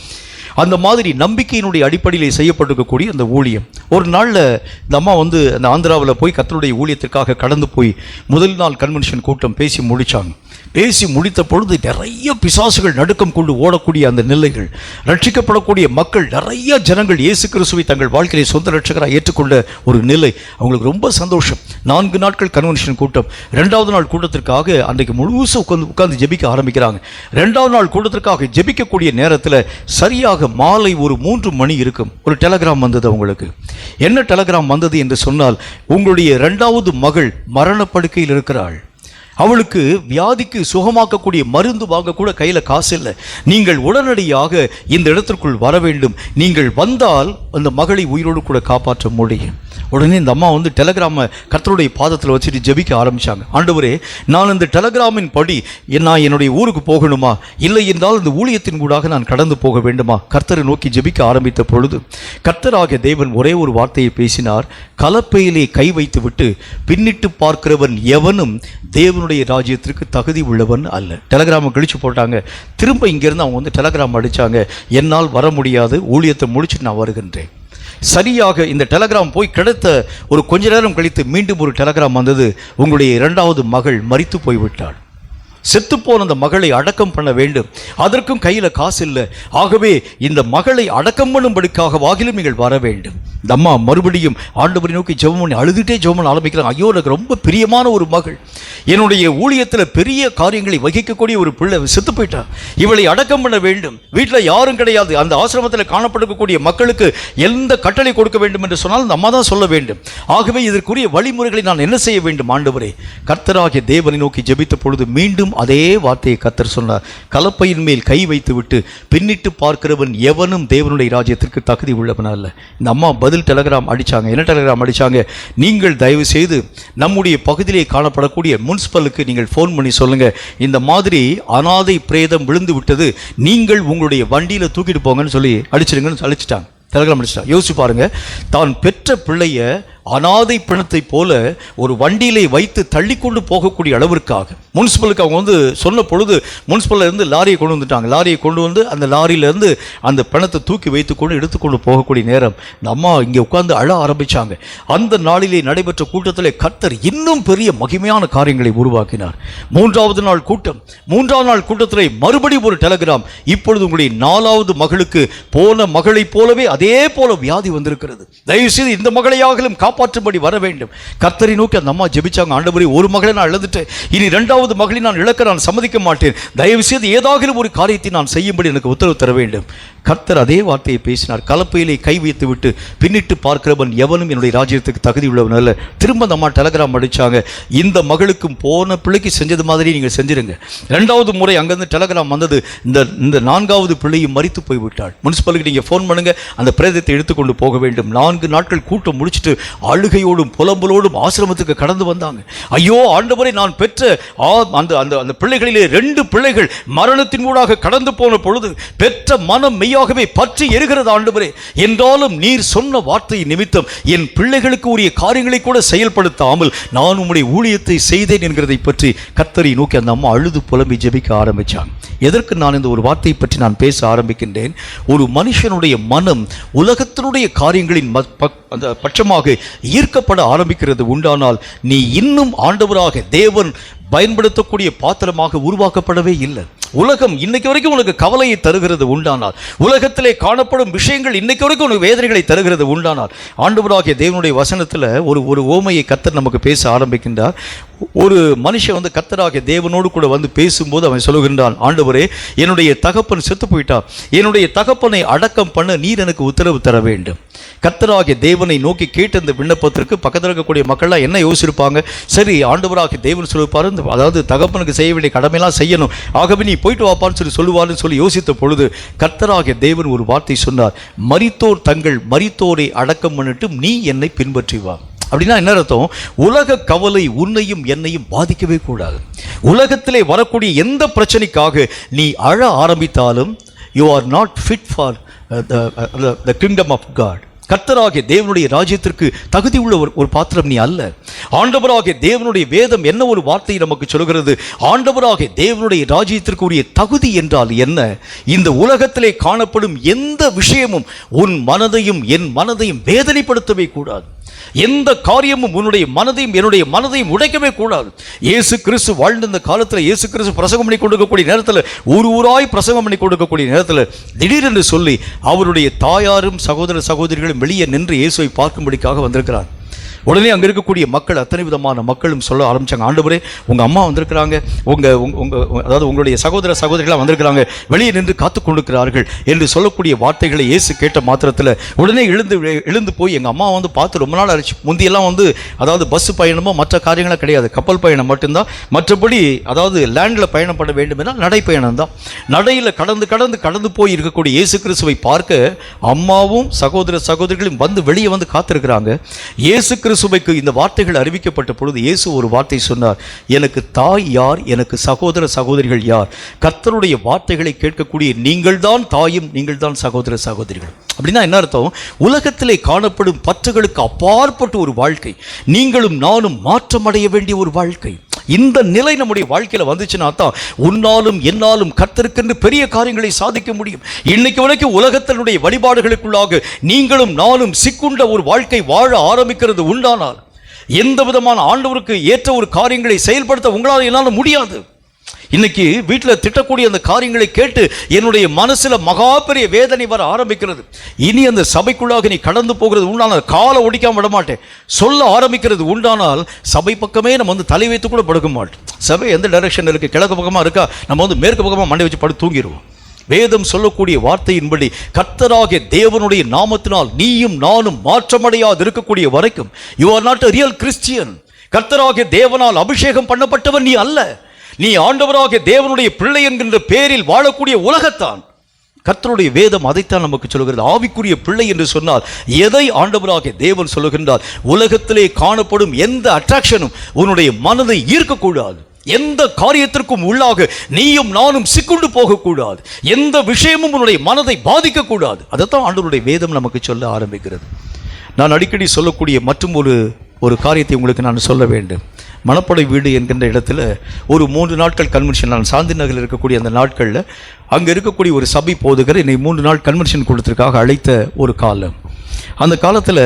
அந்த மாதிரி நம்பிக்கையினுடைய அடிப்படையில் செய்யப்பட்டிருக்கக்கூடிய அந்த ஊழியம். ஒரு நாளில் இந்த அம்மா வந்து அந்த ஆந்திராவில் போய் கர்த்தருடைய ஊழியத்திற்காக கடந்து போய் முதல் நாள் கன்வென்ஷன் கூட்டம் பேசி முடித்தாங்க. பேசி முடித்த பொழுது நிறைய பிசாசுகள் நடுக்கம் கொண்டு ஓடக்கூடிய அந்த நிலைகள், ரட்சிக்கப்படக்கூடிய மக்கள், நிறைய ஜனங்கள் இயேசு கிறிஸ்துவை தங்கள் வாழ்க்கையை சொந்த ரட்சகராக ஏற்றுக்கொண்ட ஒரு நிலை. அவங்களுக்கு ரொம்ப சந்தோஷம். 4 நாட்கள் கன்வென்ஷன் கூட்டம். 2வது நாள் கூட்டத்திற்காக அன்றைக்கு முழுசும் உட்கார்ந்து ஜெபிக்க ஆரம்பிக்கிறாங்க. 2வது நாள் கூட்டத்திற்காக ஜெபிக்கக்கூடிய நேரத்தில் சரியாக மாலை ஒரு 3 மணி இருக்கும். ஒரு டெலகிராம் வந்தது அவங்களுக்கு. என்ன டெலகிராம் வந்தது என்று சொன்னால், உங்களுடைய 2வது மகள் மரணப்படுக்கையில் இருக்கிறாள், அவளுக்கு வியாதிக்கு சுகமாக்கக்கூடிய மருந்து வாங்க கூட கையில் காசு இல்லை, நீங்கள் உடனடியாக இந்த இடத்திற்குள் வர வேண்டும், நீங்கள் வந்தால் அந்த மகளை உயிரோடு கூட காப்பாற்ற முடியும். உடனே இந்த அம்மா வந்து டெலகிராமை கர்த்தருடைய பாதத்தில் வச்சுட்டு ஜெபிக்க ஆரம்பித்தாங்க. ஆண்டவரே, நான் இந்த டெலகிராமின் படி நான் என்னுடைய ஊருக்கு போகணுமா, இல்லை என்றால் இந்த ஊழியத்தின் கூடாக நான் கடந்து போக வேண்டுமா? கர்த்தரை நோக்கி ஜெபிக்க ஆரம்பித்த பொழுது கர்த்தராகிய தேவன் ஒரே ஒரு வார்த்தையை பேசினார். கலப்பையிலே கை வைத்து விட்டு பின்னிட்டு பார்க்கிறவன் எவனும் தேவனுடைய ராஜ்யத்திற்கு தகுதி உள்ளவன் அல்ல. டெலகிராமை கழிச்சு போட்டாங்க. திரும்ப இங்கேருந்து அவங்க வந்து டெலகிராம் அடித்தாங்க. என்னால் வர முடியாது, ஊழியத்தை முடிச்சுட்டு நான் வருகின்றேன். சரியாக இந்த டெலகிராம் போய் கிடைத்த ஒரு கொஞ்ச நேரம் கழித்து மீண்டும் ஒரு டெலகிராம் வந்தது. உங்களுடைய 2வது மகள் மரித்து போய்விட்டாள், செத்துப்போன அந்த மகளை அடக்கம் பண்ண வேண்டும், அதற்கும் கையில் காசு இல்லை, ஆகவே இந்த மகளை அடக்கம் பண்ணும்படிக்காக வாகிலும் நீங்கள் வர வேண்டும். இந்த அம்மா மறுபடியும் ஆண்டவரை நோக்கி ஜெபம் பண்ணி அழுதுகிட்டே ஜெபம் பண்ண ஆரம்பிக்கிறாங்க. ஐயோ, எனக்கு ரொம்ப பிரியமான ஒரு மகள், என்னுடைய ஊழியத்தில் பெரிய காரியங்களை வகிக்கக்கூடிய ஒரு பிள்ளை செத்து போயிட்டா, இவளை அடக்கம் பண்ண வேண்டும், வீட்டில் யாரும் கிடையாது, அந்த ஆசிரமத்தில் காணப்படக்கூடிய மக்களுக்கு எந்த கட்டளை கொடுக்க வேண்டும் என்று சொன்னால் அந்த அம்மா தான் சொல்ல வேண்டும். ஆகவே இதற்குரிய வழிமுறைகளை நான் என்ன செய்ய வேண்டும்? ஆண்டவரே, கர்த்தராகிய தேவனை நோக்கி ஜெபித்த பொழுது மீண்டும் அதே வார்த்தையை கர்த்தர் சொன்னார். கலப்பையின் மேல் கை வைத்து விட்டு பின்னிட்டு பார்க்கிறவன் எவனும் தேவனுடைய ராஜ்யத்திற்கு தகுதி உள்ளவன் அல்ல. இந்த அம்மா பதில் டெலகிராம் அடிச்சாங்க. என்ன டெலகிராம் அடிச்சாங்க? நீங்கள் தயவு செய்து நம்முடைய பகுதியிலே காணப்படக்கூடிய முனிசிபலுக்கு நீங்கள் ஃபோன் பண்ணி சொல்லுங்க, இந்த மாதிரி அனாதை பிரேதம் விழுந்து விட்டது, நீங்கள் உங்களுடைய வண்டியில் தூக்கிட்டு போங்கன்னு சொல்லி அடிச்சிடுங்கன்னு அழிச்சிட்டாங்க. டெலகிராம் அடிச்சிட்டாங்க. யோசிச்சு பாருங்க, தான் பெற்ற பிள்ளைய அனாதை பிணத்தை போல ஒரு வண்டியிலே வைத்து தள்ளி கொண்டு போகக்கூடிய அளவிற்காக முனிசிபலுக்கு அவங்க வந்து சொன்ன பொழுது முனிசிபலில் இருந்து லாரியை கொண்டு வந்துட்டாங்க. லாரியை கொண்டு வந்து அந்த லாரியிலேருந்து அந்த பிணத்தை தூக்கி வைத்துக்கொண்டு எடுத்துக்கொண்டு போகக்கூடிய நேரம் இந்த அம்மா இங்கே உட்கார்ந்து அழ ஆரம்பித்தாங்க. அந்த நாளிலே நடைபெற்ற கூட்டத்திலே கர்த்தர் இன்னும் பெரிய மகிமையான காரியங்களை உருவாக்கினார். 3வது நாள் கூட்டம். 3ஆம் நாள் கூட்டத்திலே மறுபடியும் ஒரு டெலகிராம். இப்பொழுது உங்களுடைய 4வது மகளுக்கு போன மகளைப் போலவே அதே போல வியாதி வந்திருக்கிறது, தயவுசெய்து இந்த மகளையாகலும் காப்பாற்றும்படி வர வேண்டும். கர்த்தரை நோக்கி அந்த அம்மா ஜெபிச்சாங்க. ஆண்டவரே, ஒரு மகளை நான் இழந்துட்டேன், இனி 2வது மகளை நான் இழக்க நான் சம்மதிக்க மாட்டேன், தயவு செய்து ஏதாவது ஒரு காரியத்தை நான் செய்யும்படி எனக்கு உத்தரவு தர வேண்டும். கர்த்தர் அதே வார்த்தையை பேசினார். கலப்பையிலே கை வைத்து விட்டு பின்னிட்டு பார்க்கிறவன் எவனும் என்னுடைய ராஜ்யத்துக்கு தகுதி உள்ளவன் அல்ல. திரும்ப அந்த அம்மா டெலகிராம் அடிச்சாங்க. இந்த மகளுக்கும் போன பிள்ளைக்கு செஞ்சது மாதிரி நீங்கள் செஞ்சிருங்க. 2வது முறை அங்கிருந்து டெலகிராம் வந்தது. இந்த 4வது பிள்ளையும் மரித்து போய்விட்டாள். முனிசிபலுக்கு நீங்கள் ஃபோன் பண்ணுங்க, அந்த பிரேதத்தை எடுத்துக்கொண்டு போக வேண்டும். 4 நாட்கள் கூட்டம் முடிச்சுட்டு அழுகையோடும் புலம்பலோடும் ஆசிரமத்துக்கு கடந்து வந்தாங்க. ஐயோ ஆண்டவரே, நான் பெற்ற அந்த பிள்ளைகளிலே 2 பிள்ளைகள் மரணத்தின் ஊடாக கடந்து போன பொழுது பெற்ற மனம் மெய்யாகவே பற்றி எரிகிறது ஆண்டவரே. என்றாலும் நீர் சொன்ன வார்த்தை நிமித்தம் என் பிள்ளைகளுக்கு உரிய காரியங்களை கூட செயல்படுத்தாமல் நான் உம்முடைய ஊழியத்தை செய்தேன் என்கிறதை பற்றி கர்த்தரை நோக்கி அந்த அம்மா அழுது புலம்பி ஜெபிக்க ஆரம்பிச்சாங்க. எதற்கு நான் இந்த ஒரு வார்த்தையை பற்றி நான் பேச ஆரம்பிக்கின்றேன்? ஒரு மனுஷனுடைய மனம் உலகத்தினுடைய காரியங்களின் அந்த பட்சமாக ஈர்க்கப்பட ஆரம்பிக்கிறது உண்டானால் நீ இன்னும் ஆண்டவராக தேவன் பயன்படுத்தக்கூடிய பாத்திரமாக உருவாக்கப்படவே இல்லை. உலகம் இன்னைக்கு வரைக்கும் உனக்கு கவலையை தருகிறது உண்டானால், உலகத்திலே காணப்படும் விஷயங்கள் இன்னைக்கு வரைக்கும் உனக்கு வேதனைகளை தருகிறது உண்டானால், ஆண்டவராகிய தேவனுடைய வசனத்தில் ஒரு ஓமையை கர்த்தர் நமக்கு பேச ஆரம்பிக்கின்றார். ஒரு மனுஷன் வந்து கர்த்தராகிய தேவனோடு கூட வந்து பேசும்போது அவன் சொல்லுகின்றான், ஆண்டவரே, என்னுடைய தகப்பன் செத்து போயிட்டான், என்னுடைய தகப்பனை அடக்கம் பண்ண நீர் எனக்கு உத்தரவு தர வேண்டும். கர்த்தராகிய தேவனை நோக்கி கேட்ட இந்த விண்ணப்பத்திற்கு பக்கத்தில் இருக்கக்கூடிய மக்கள்லாம் என்ன யோசிச்சிருப்பாங்க? சரி, ஆண்டவராகிய தேவன் சொல்லிப்பாரு, அதாவது தகப்பனுக்கு செய்ய வேண்டிய கடமையெல்லாம் செய்யணும், ஆகவே நீ போயிட்டு வாப்பான்னு சொல்லுவார்னு சொல்லி யோசித்த பொழுது கர்த்தராகிய தேவன் ஒரு வார்த்தை சொன்னார், மரித்தோர் தங்கள் மரித்தோரை அடக்கம் பண்ணிட்டு நீ என்னை பின்பற்றி வா. அப்படின்னா என்ன அர்த்தம்? உலக கவலை உன்னையும் என்னையும் பாதிக்கவே கூடாது. உலகத்திலே வரக்கூடிய எந்த பிரச்சனைக்காக நீ அழ ஆரம்பித்தாலும் you are not fit for the kingdom of God. கர்த்தராகிய தேவனுடைய ராஜ்யத்திற்கு தகுதி உள்ள ஒரு பாத்திரம் நீ அல்ல. ஆண்டவராகிய தேவனுடைய வேதம் என்ன ஒரு வார்த்தை நமக்கு சொல்கிறது? ஆண்டவராகிய தேவனுடைய ராஜ்யத்திற்கு உரிய தகுதி என்றால் என்ன? இந்த உலகத்திலே காணப்படும் எந்த விஷயமும் உன் மனதையும் என் மனதையும் வேதனைப்படுத்தவே கூடாது. எந்த காரியமும் உன்னுடைய மனதையும் என்னுடைய மனதையும் உடைக்கவே கூடாது. இயேசு கிறிஸ்து வாழ்ந்த இந்த காலத்தில், இயேசு கிறிஸ்து பிரசங்கம் பண்ணி கொடுக்கக்கூடிய நேரத்தில், ஊராய் பிரசங்கம் பண்ணி கொடுக்கக்கூடிய நேரத்தில் திடீரென்று சொல்லி அவருடைய தாயாரும் சகோதர சகோதரிகளும் வெளியே நின்று இயேசுவை பார்க்கும்படிக்காக வந்திருக்கிறார். உடனே அங்கே இருக்கக்கூடிய மக்கள், அத்தனை விதமான மக்களும் சொல்ல ஆரம்பித்தாங்க, ஆண்டவரே, உங்கள் அம்மா வந்திருக்கிறாங்க, அதாவது உங்களுடைய சகோதர சகோதரிகளாக வந்திருக்கிறாங்க, வெளியே நின்று காத்து கொண்டிருக்கிறார்கள் என்று சொல்லக்கூடிய வார்த்தைகளை இயேசு கேட்ட மாத்திரத்தில் உடனே எழுந்து போய் எங்கள் அம்மா வந்து பார்த்து ரொம்ப நாள் ஆச்சு. முந்தியெல்லாம் வந்து அதாவது பஸ் பயணமோ மற்ற காரியங்களும் கிடையாது, கப்பல் பயணம் மட்டும்தான். மற்றபடி அதாவது லேண்டில் பயணப்பட வேண்டும் என்றால் நடைப்பயணம் தான். நடையில் கடந்து போய் இருக்கக்கூடிய இயேசு கிறிஸ்துவை பார்க்க அம்மாவும் சகோதர சகோதரிகளும் வெளியே வந்து காத்திருக்கிறாங்க. இயேசு கிறிஸ்துவுக்கு இந்த வார்த்தைகள் அறிவிக்கப்பட்ட பொழுது இயேசு ஒரு வார்த்தை சொன்னார், எனக்கு தாய் யார், எனக்கு சகோதர சகோதரிகள் யார்? கர்த்தருடைய வார்த்தைகளை கேட்கக்கூடிய நீங்கள் தான் தாயும், நீங்கள் தான் சகோதர சகோதரிகள். அப்படின்னா என்ன அர்த்தம்? உலகத்திலே காணப்படும் பற்றுகளுக்கு அப்பாற்பட்ட ஒரு வாழ்க்கை, நீங்களும் நானும் மாற்றமடைய வேண்டிய ஒரு வாழ்க்கை. இந்த நிலை நம்முடைய வாழ்க்கையில் வந்துச்சுன்னா தான் உன்னாலும் என்னாலும் கர்த்தருக்கென்று பெரிய காரியங்களை சாதிக்க முடியும். இன்னைக்கு வரைக்கும் உலகத்தினுடைய வழிபாடுகளுக்குள்ளாக நீங்களும் நானும் சிக்குண்ட ஒரு வாழ்க்கை வாழ ஆரம்பிக்கிறது உண்டானால், எந்த விதமான ஆண்டவருக்கு ஏற்ற ஒரு காரியங்களை செயல்படுத்த உங்களால் என்னால் முடியாது. இன்னைக்கு வீட்டில் திட்டக்கூடிய அந்த காரியங்களை கேட்டு என்னுடைய மனசுல மகா பெரிய வேதனை வர ஆரம்பிக்கிறது. இனி அந்த சபைக்குள்ளாக நீ கடந்து போகிறது உண்டானால் காலை ஒடிக்காம விட மாட்டேன் சொல்ல ஆரம்பிக்கிறது உண்டானால் சபை பக்கமே நம்ம வந்து தலை வைத்து கூட படுக்க மாட்டோம். சபை எந்த டைரக்ஷன் இருக்கு, கிழக்கு பக்கமா இருக்கா, நம்ம வந்து மேற்கு பக்கமா மண்டை வச்சு படுத்து தூங்கிடுவோம். வேதம் சொல்லக்கூடிய வார்த்தையின்படி கர்த்தராகிய தேவனுடைய நாமத்தினால் நீயும் நானும் மாற்றமடையாது இருக்கக்கூடிய வரைக்கும் you are not a real Christian. கர்த்தராகிய தேவனால் அபிஷேகம் பண்ணப்பட்டவன் நீ அல்ல. நீ ஆண்டவராகிய தேவனுடைய பிள்ளை என்கின்ற பேரில் வாழக்கூடிய உலகத்தான். கர்த்தருடைய வேதம் அதைத்தான் நமக்கு சொல்கிறது. ஆவிக்குரிய பிள்ளை என்று சொன்னால் எதை ஆண்டவராகிய தேவன் சொல்லுகின்றார்? உலகத்திலே காணப்படும் எந்த அட்ராக்ஷனும் உன்னுடைய மனதை ஈர்க்கக்கூடாது. எந்த காரியத்திற்கும் உள்ளாக நீயும் நானும் சிக்குண்டு போகக்கூடாது. எந்த விஷயமும் உன்னுடைய மனதை பாதிக்கக்கூடாது. அதைத்தான் ஆண்டவருடைய வேதம் நமக்கு சொல்ல ஆரம்பிக்கிறது. நான் அடிக்கடி சொல்லக்கூடிய மற்றும் ஒரு காரியத்தை உங்களுக்கு நான் சொல்ல வேண்டும். மணப்படை வீடு என்கின்ற இடத்துல ஒரு 3 நாட்கள் கன்வென்ஷன், நான் சாந்தி நகரில் இருக்கக்கூடிய அந்த நாட்களில் அங்கே இருக்கக்கூடிய ஒரு சபை போதுகிற என்னை 3 நாள் கன்வென்ஷன் கொடுத்ததுக்காக அழைத்த ஒரு காலம். அந்த காலத்தில்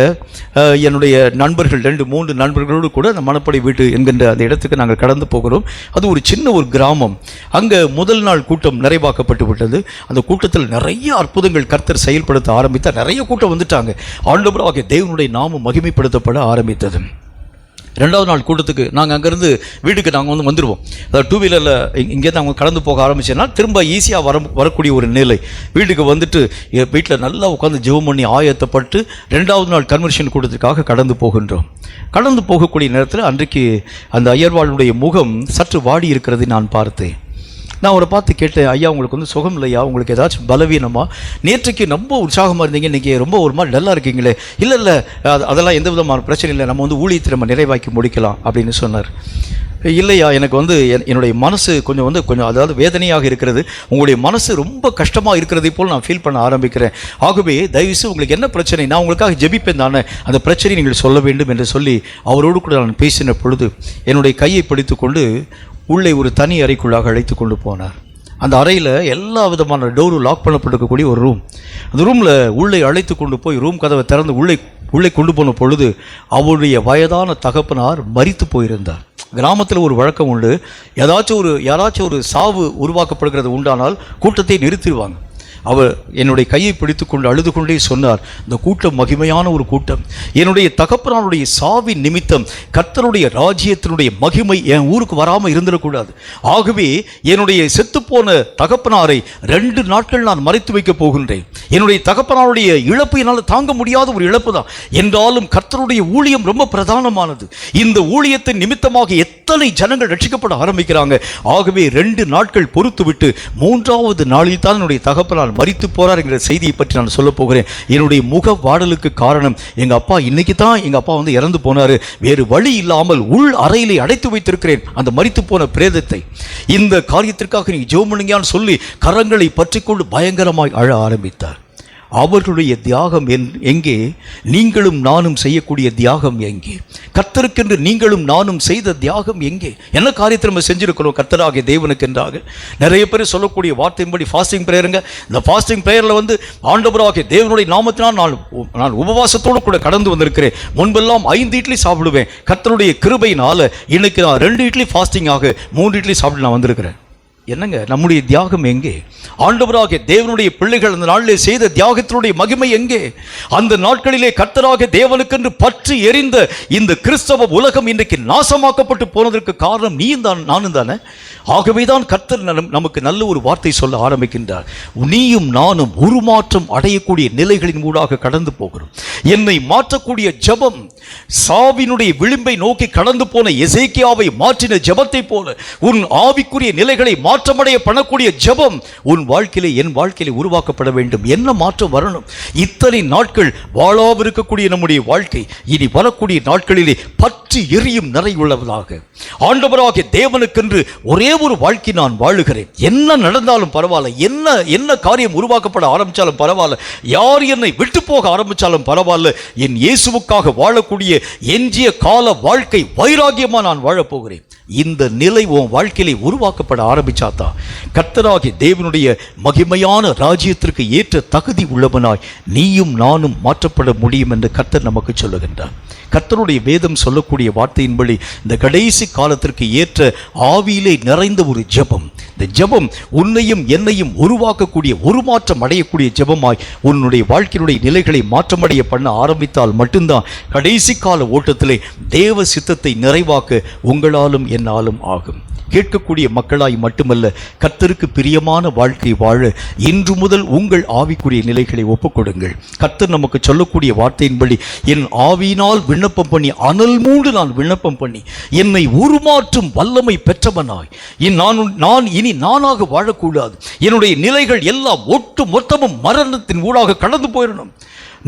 என்னுடைய நண்பர்கள் 2-3 நண்பர்களோடு கூட அந்த மணப்படை வீடு என்கின்ற அந்த இடத்துக்கு நாங்கள் கடந்து போகிறோம். அது ஒரு சின்ன ஒரு கிராமம். அங்கே முதல் நாள் கூட்டம் நிறைவாக்கப்பட்டு விட்டது. அந்த கூட்டத்தில் நிறைய அற்புதங்கள் கர்த்தர் செயல்படுத்த ஆரம்பித்தார். நிறைய கூட்டம் வந்துட்டாங்க. ஆண்டவராகிய தேவனுடைய நாமம் மகிமைப்படுத்தப்பட ஆரம்பித்தது. 2வது நாள் கூட்டத்துக்கு நாங்கள் அங்கேருந்து வீட்டுக்கு நாங்கள் வந்துடுவோம். அதாவது 2 வீலரில் இங்கேருந்து அவங்க கடந்து போக ஆரம்பிச்சேன்னா திரும்ப ஈஸியாக வரக்கூடிய ஒரு நிலை. வீட்டுக்கு வந்துட்டு வீட்டில் நல்லா உட்காந்து ஜெபம் பண்ணி ஆயத்தப்பட்டு 2வது நாள் கன்வென்ஷன் கூட்டத்துக்காக கடந்து போகின்றோம். கடந்து போகக்கூடிய நேரத்தில் அன்றைக்கு அந்த ஐயர்வாளுடைய முகம் சற்று வாடி இருக்கிறதை நான் பார்த்தேன். நான் அவரை பார்த்து கேட்டேன், ஐயா உங்களுக்கு வந்து சுகம் இல்லையா, உங்களுக்கு ஏதாச்சும் பலவீனமா, நேற்றுக்கு ரொம்ப உற்சாகமாக இருந்தீங்க, இன்றைக்கி ரொம்ப ஒரு மாதிரி டல்லாக இருக்கீங்களே. இல்லை அதெல்லாம் எந்த விதமான பிரச்சனை இல்லை, நம்ம வந்து ஊழியத்தை நம்ம நிறைவாக்கி முடிக்கலாம் அப்படின்னு சொன்னார். இல்லையா, எனக்கு வந்து என்னுடைய மனசு கொஞ்சம் அதாவது வேதனையாக இருக்கிறது, உங்களுடைய மனசு ரொம்ப கஷ்டமாக இருக்கிறதை போல் நான் ஃபீல் பண்ண ஆரம்பிக்கிறேன். ஆகவே தயவுசெய்து உங்களுக்கு என்ன பிரச்சனை, நான் உங்களுக்காக ஜெபிப்பேன் தானே, அந்த பிரச்சனையை நீங்கள் சொல்ல வேண்டும் என்று சொல்லி அவரோடு கூட நான் பேசின பொழுது என்னுடைய கையை பிடித்து கொண்டு உள்ளே ஒரு தனி அறைக்குள்ளாக அழைத்து கொண்டு போனார். அந்த அறையில் எல்லா விதமான டோரும் லாக் பண்ணப்பட்டிருக்கக்கூடிய ஒரு ரூம். அந்த ரூமில் உள்ளே அழைத்து கொண்டு போய் ரூம் கதவை திறந்து உள்ளே கொண்டு போன பொழுது அவருடைய வயதான தகப்பனார் மரித்து போயிருந்தார். கிராமத்தில் ஒரு வழக்கம் உண்டு, யாராச்சும் ஒரு சாவு உருவாக்கப்படுகிறது உண்டானால் கூட்டத்தை நிறுத்திடுவாங்க. அவர் என்னுடைய கையை பிடித்து கொண்டு அழுது கொண்டே சொன்னார், இந்த கூட்டம் மகிமையான ஒரு கூட்டம், என்னுடைய தகப்பனாருடைய சாவின் நிமித்தம் கர்த்தருடைய ராஜ்யத்தினுடைய மகிமை என் ஊருக்கு வராமல் இருந்துடக்கூடாது. ஆகவே என்னுடைய செத்துப்போன தகப்பனாரை 2 நாட்கள் நான் மறைத்து வைக்கப் போகின்றேன். என்னுடைய தகப்பனாருடைய இழப்பு என்னால் தாங்க முடியாத ஒரு இழப்பு தான். என்றாலும் கர்த்தருடைய ஊழியம் ரொம்ப பிரதானமானது. இந்த ஊழியத்தின் நிமித்தமாக எத்தனை ஜனங்கள் ரட்சிக்கப்பட ஆரம்பிக்கிறாங்க. ஆகவே 2 நாட்கள் பொறுத்து விட்டு 3வது நாளில் தான் என்னுடைய தகப்பனார் மரித்து போறார் என்கிற செய்தியை பற்றி நான் சொல்ல போகிறேன். என்னுடைய முக வாடலுக்கு காரணம், எங்க அப்பா இன்னைக்கு தான் எங்க அப்பா இறந்து போனாரு, வேறு வழி இல்லாமல் உள் அறையிலே அடைத்து வைத்திருக்கிறேன் அந்த மரித்து போன பிரேதத்தை. இந்த காரியத்திற்காக நீ ஜெபம் பண்ணுங்கன்னு சொல்லி கரங்களை பற்றிக்கொண்டு பயங்கரமாய் அழ ஆரம்பித்தார். அவர்களுடைய தியாகம் எங்கே? நீங்களும் நானும் செய்யக்கூடிய தியாகம் எங்கே? கர்த்தருக்கென்று நீங்களும் நானும் செய்த தியாகம் எங்கே? என்ன காரியத்தை நம்ம செஞ்சிருக்கிறோம் கர்த்தராகிய தேவனுக்கு என்றாக? நிறைய பேர் சொல்லக்கூடிய வார்த்தையின்படி ஃபாஸ்டிங் ப்ரேயருங்க. இந்த ஃபாஸ்டிங் ப்ரேயரில் ஆண்டவராகிய தேவனுடைய நாமத்தினால் நான் உபவாசத்தோடு கூட கடந்து வந்திருக்கிறேன். முன்பெல்லாம் 5 இட்லி சாப்பிடுவேன். கர்த்தருடைய கிருபையினால இன்னைக்கு நான் 2 இட்லி ஃபாஸ்டிங் ஆக 3 இட்லி சாப்பிட்டு நான் வந்திருக்கிறேன். என்னங்க நம்முடைய தியாகம் எங்கே? ஆண்டவராகிய தேவனுடைய பிள்ளைகள் அந்த நாளிலே செய்த தியாகத்தினுடைய மகிமை எங்கே? அந்த நாட்களிலே கர்த்தராகிய தேவனுக்கென்று பற்றி எரிந்த இந்த கிறிஸ்தவ உலகம் இன்றைக்கு நாசமாக்கப்பட்டு போனதற்கு காரணம் நீயும் தான் நானும் தானே. ஆகவேதான் கர்த்தர் நமக்கு நல்ல ஒரு வார்த்தை சொல்ல ஆரம்பிக்கின்றார். நீயும் நானும் உருமாற்றம் அடையக்கூடிய நிலைகளின் ஊடாக கடந்து போகிறோம். என்னை மாற்றக்கூடிய ஜெபம், சாவினுடைய விளிம்பை நோக்கி கடந்து போன எசேக்கியாவை மாற்றின ஜெபத்தை போல உன் ஆவிக்குரிய நிலைகளை மாற்றமடைய பண்ணக்கூடிய ஜெபம் உன் வாழ்க்கையிலே என் வாழ்க்கையிலே உருவாக்கப்பட வேண்டும். என்ன மாற்றம் வரணும்? இத்தனை நாட்கள் வாழாவிருக்கக்கூடிய நம்முடைய வாழ்க்கை இனி வரக்கூடிய நாட்களிலே பற்றி எரியும் நிறையுள்ளவதாக ஆண்டவராகிய தேவனுக்கென்று ஒரே ஒரு வாழ்க்கை நான் வாழுகிறேன். என்ன நடந்தாலும் பரவாயில்ல, என்ன காரியம் உருவாக்கப்பட ஆரம்பிச்சாலும் பரவாயில்ல, யார் என்னை விட்டு போக ஆரம்பிச்சாலும் பரவாயில்ல, என் இயேசுவுக்காக வாழக்கூடிய எஞ்சிய கால வாழ்க்கை வைராகியமா நான் வாழப்போகிறேன். இந்த நிலை உன் வாழ்க்கையிலே உருவாக்கப்பட ஆரம்பிச்சாதான் கர்த்தராகிய தேவனுடைய மகிமையான ராஜ்யத்திற்கு ஏற்ற தகுதி உள்ளவனாய் நீயும் நானும் மாற்றப்பட முடியும் என்று கர்த்தர் நமக்கு சொல்லுகின்றார். கர்த்தருடைய வேதம் சொல்லக்கூடிய வார்த்தையின்படி இந்த கடைசி காலத்திற்கு ஏற்ற ஆவியிலே நிறைந்த ஒரு ஜெபம், இந்த ஜெபம் உன்னையும் என்னையும் உருவாக்கக்கூடிய உருமாற்றம் அடையக்கூடிய ஜெபமாய் உன்னுடைய வாழ்க்கையினுடைய நிலைகளை மாற்றமடைய பண்ண ஆரம்பித்தால் மட்டும்தான் கடைசி கால ஓட்டத்திலே தேவ சித்தத்தை நிறைவாக்க உங்களாலும் என்னாலும் ஆகும். கேட்கக்கூடிய மக்களாய் மட்டுமல்ல, கர்த்தருக்கு பிரியமான வாழ்க்கை வாழ இன்று முதல் உங்கள் ஆவிக்குரிய நிலைகளை ஒப்புக்கொடுங்கள். கர்த்தர் நமக்கு சொல்லக்கூடிய வார்த்தையின்படி என் ஆவியினால் விண்ணப்பம் பண்ணி அனல் மூண்டு நான் விண்ணப்பம் பண்ணி என்னை உருமாற்றும் வல்லமை பெற்றவனாய் நான் இனி நானாக வாழக்கூடாது. என்னுடைய நிலைகள் எல்லாம் ஒட்டு மொத்தமும் மரணத்தின் ஊடாக கடந்து போயிடணும்.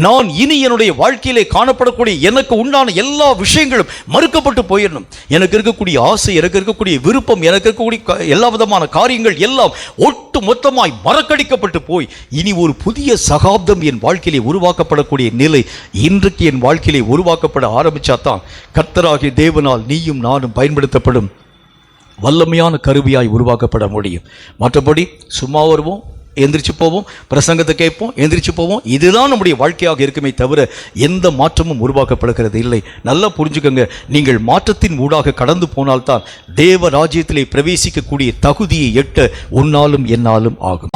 நான் இனி என்னுடைய வாழ்க்கையிலே காணப்படக்கூடிய எனக்கு உண்டான எல்லா விஷயங்களும் மறுக்கப்பட்டு போயிடணும். எனக்கு இருக்கக்கூடிய ஆசை, எனக்கு இருக்கக்கூடிய விருப்பம், எனக்கு இருக்கக்கூடிய எல்லா விதமான காரியங்கள் எல்லாம் ஒட்டு மொத்தமாய் மறக்கடிக்கப்பட்டு போய் இனி ஒரு புதிய சகாப்தம் என் வாழ்க்கையிலே உருவாக்கப்படக்கூடிய நிலை இன்றைக்கு என் வாழ்க்கையிலே உருவாக்கப்பட ஆரம்பிச்சாதான் கர்த்தராகிய தேவனால் நீயும் நானும் பயன்படுத்தப்படும் வல்லமையான கருவியாய் உருவாக்கப்பட முடியும். மற்றபடி சும்மா வருவோம், எந்திரிச்சு போவோம், பிரசங்கத்தை கேட்போம், எந்திரிச்சு போவோம், இதுதான் நம்முடைய வாழ்க்கையாக இருக்குமே தவிர எந்த மாற்றமும் உருவாக்கப்படுகிறது இல்லை. நல்லா புரிஞ்சுக்கங்க, நீங்கள் மாற்றத்தின் ஊடாக கடந்து போனால்தான் தேவ ராஜ்யத்திலே பிரவேசிக்கக்கூடிய தகுதியை எட்ட உன்னாலும் என்னாலும் ஆகும்.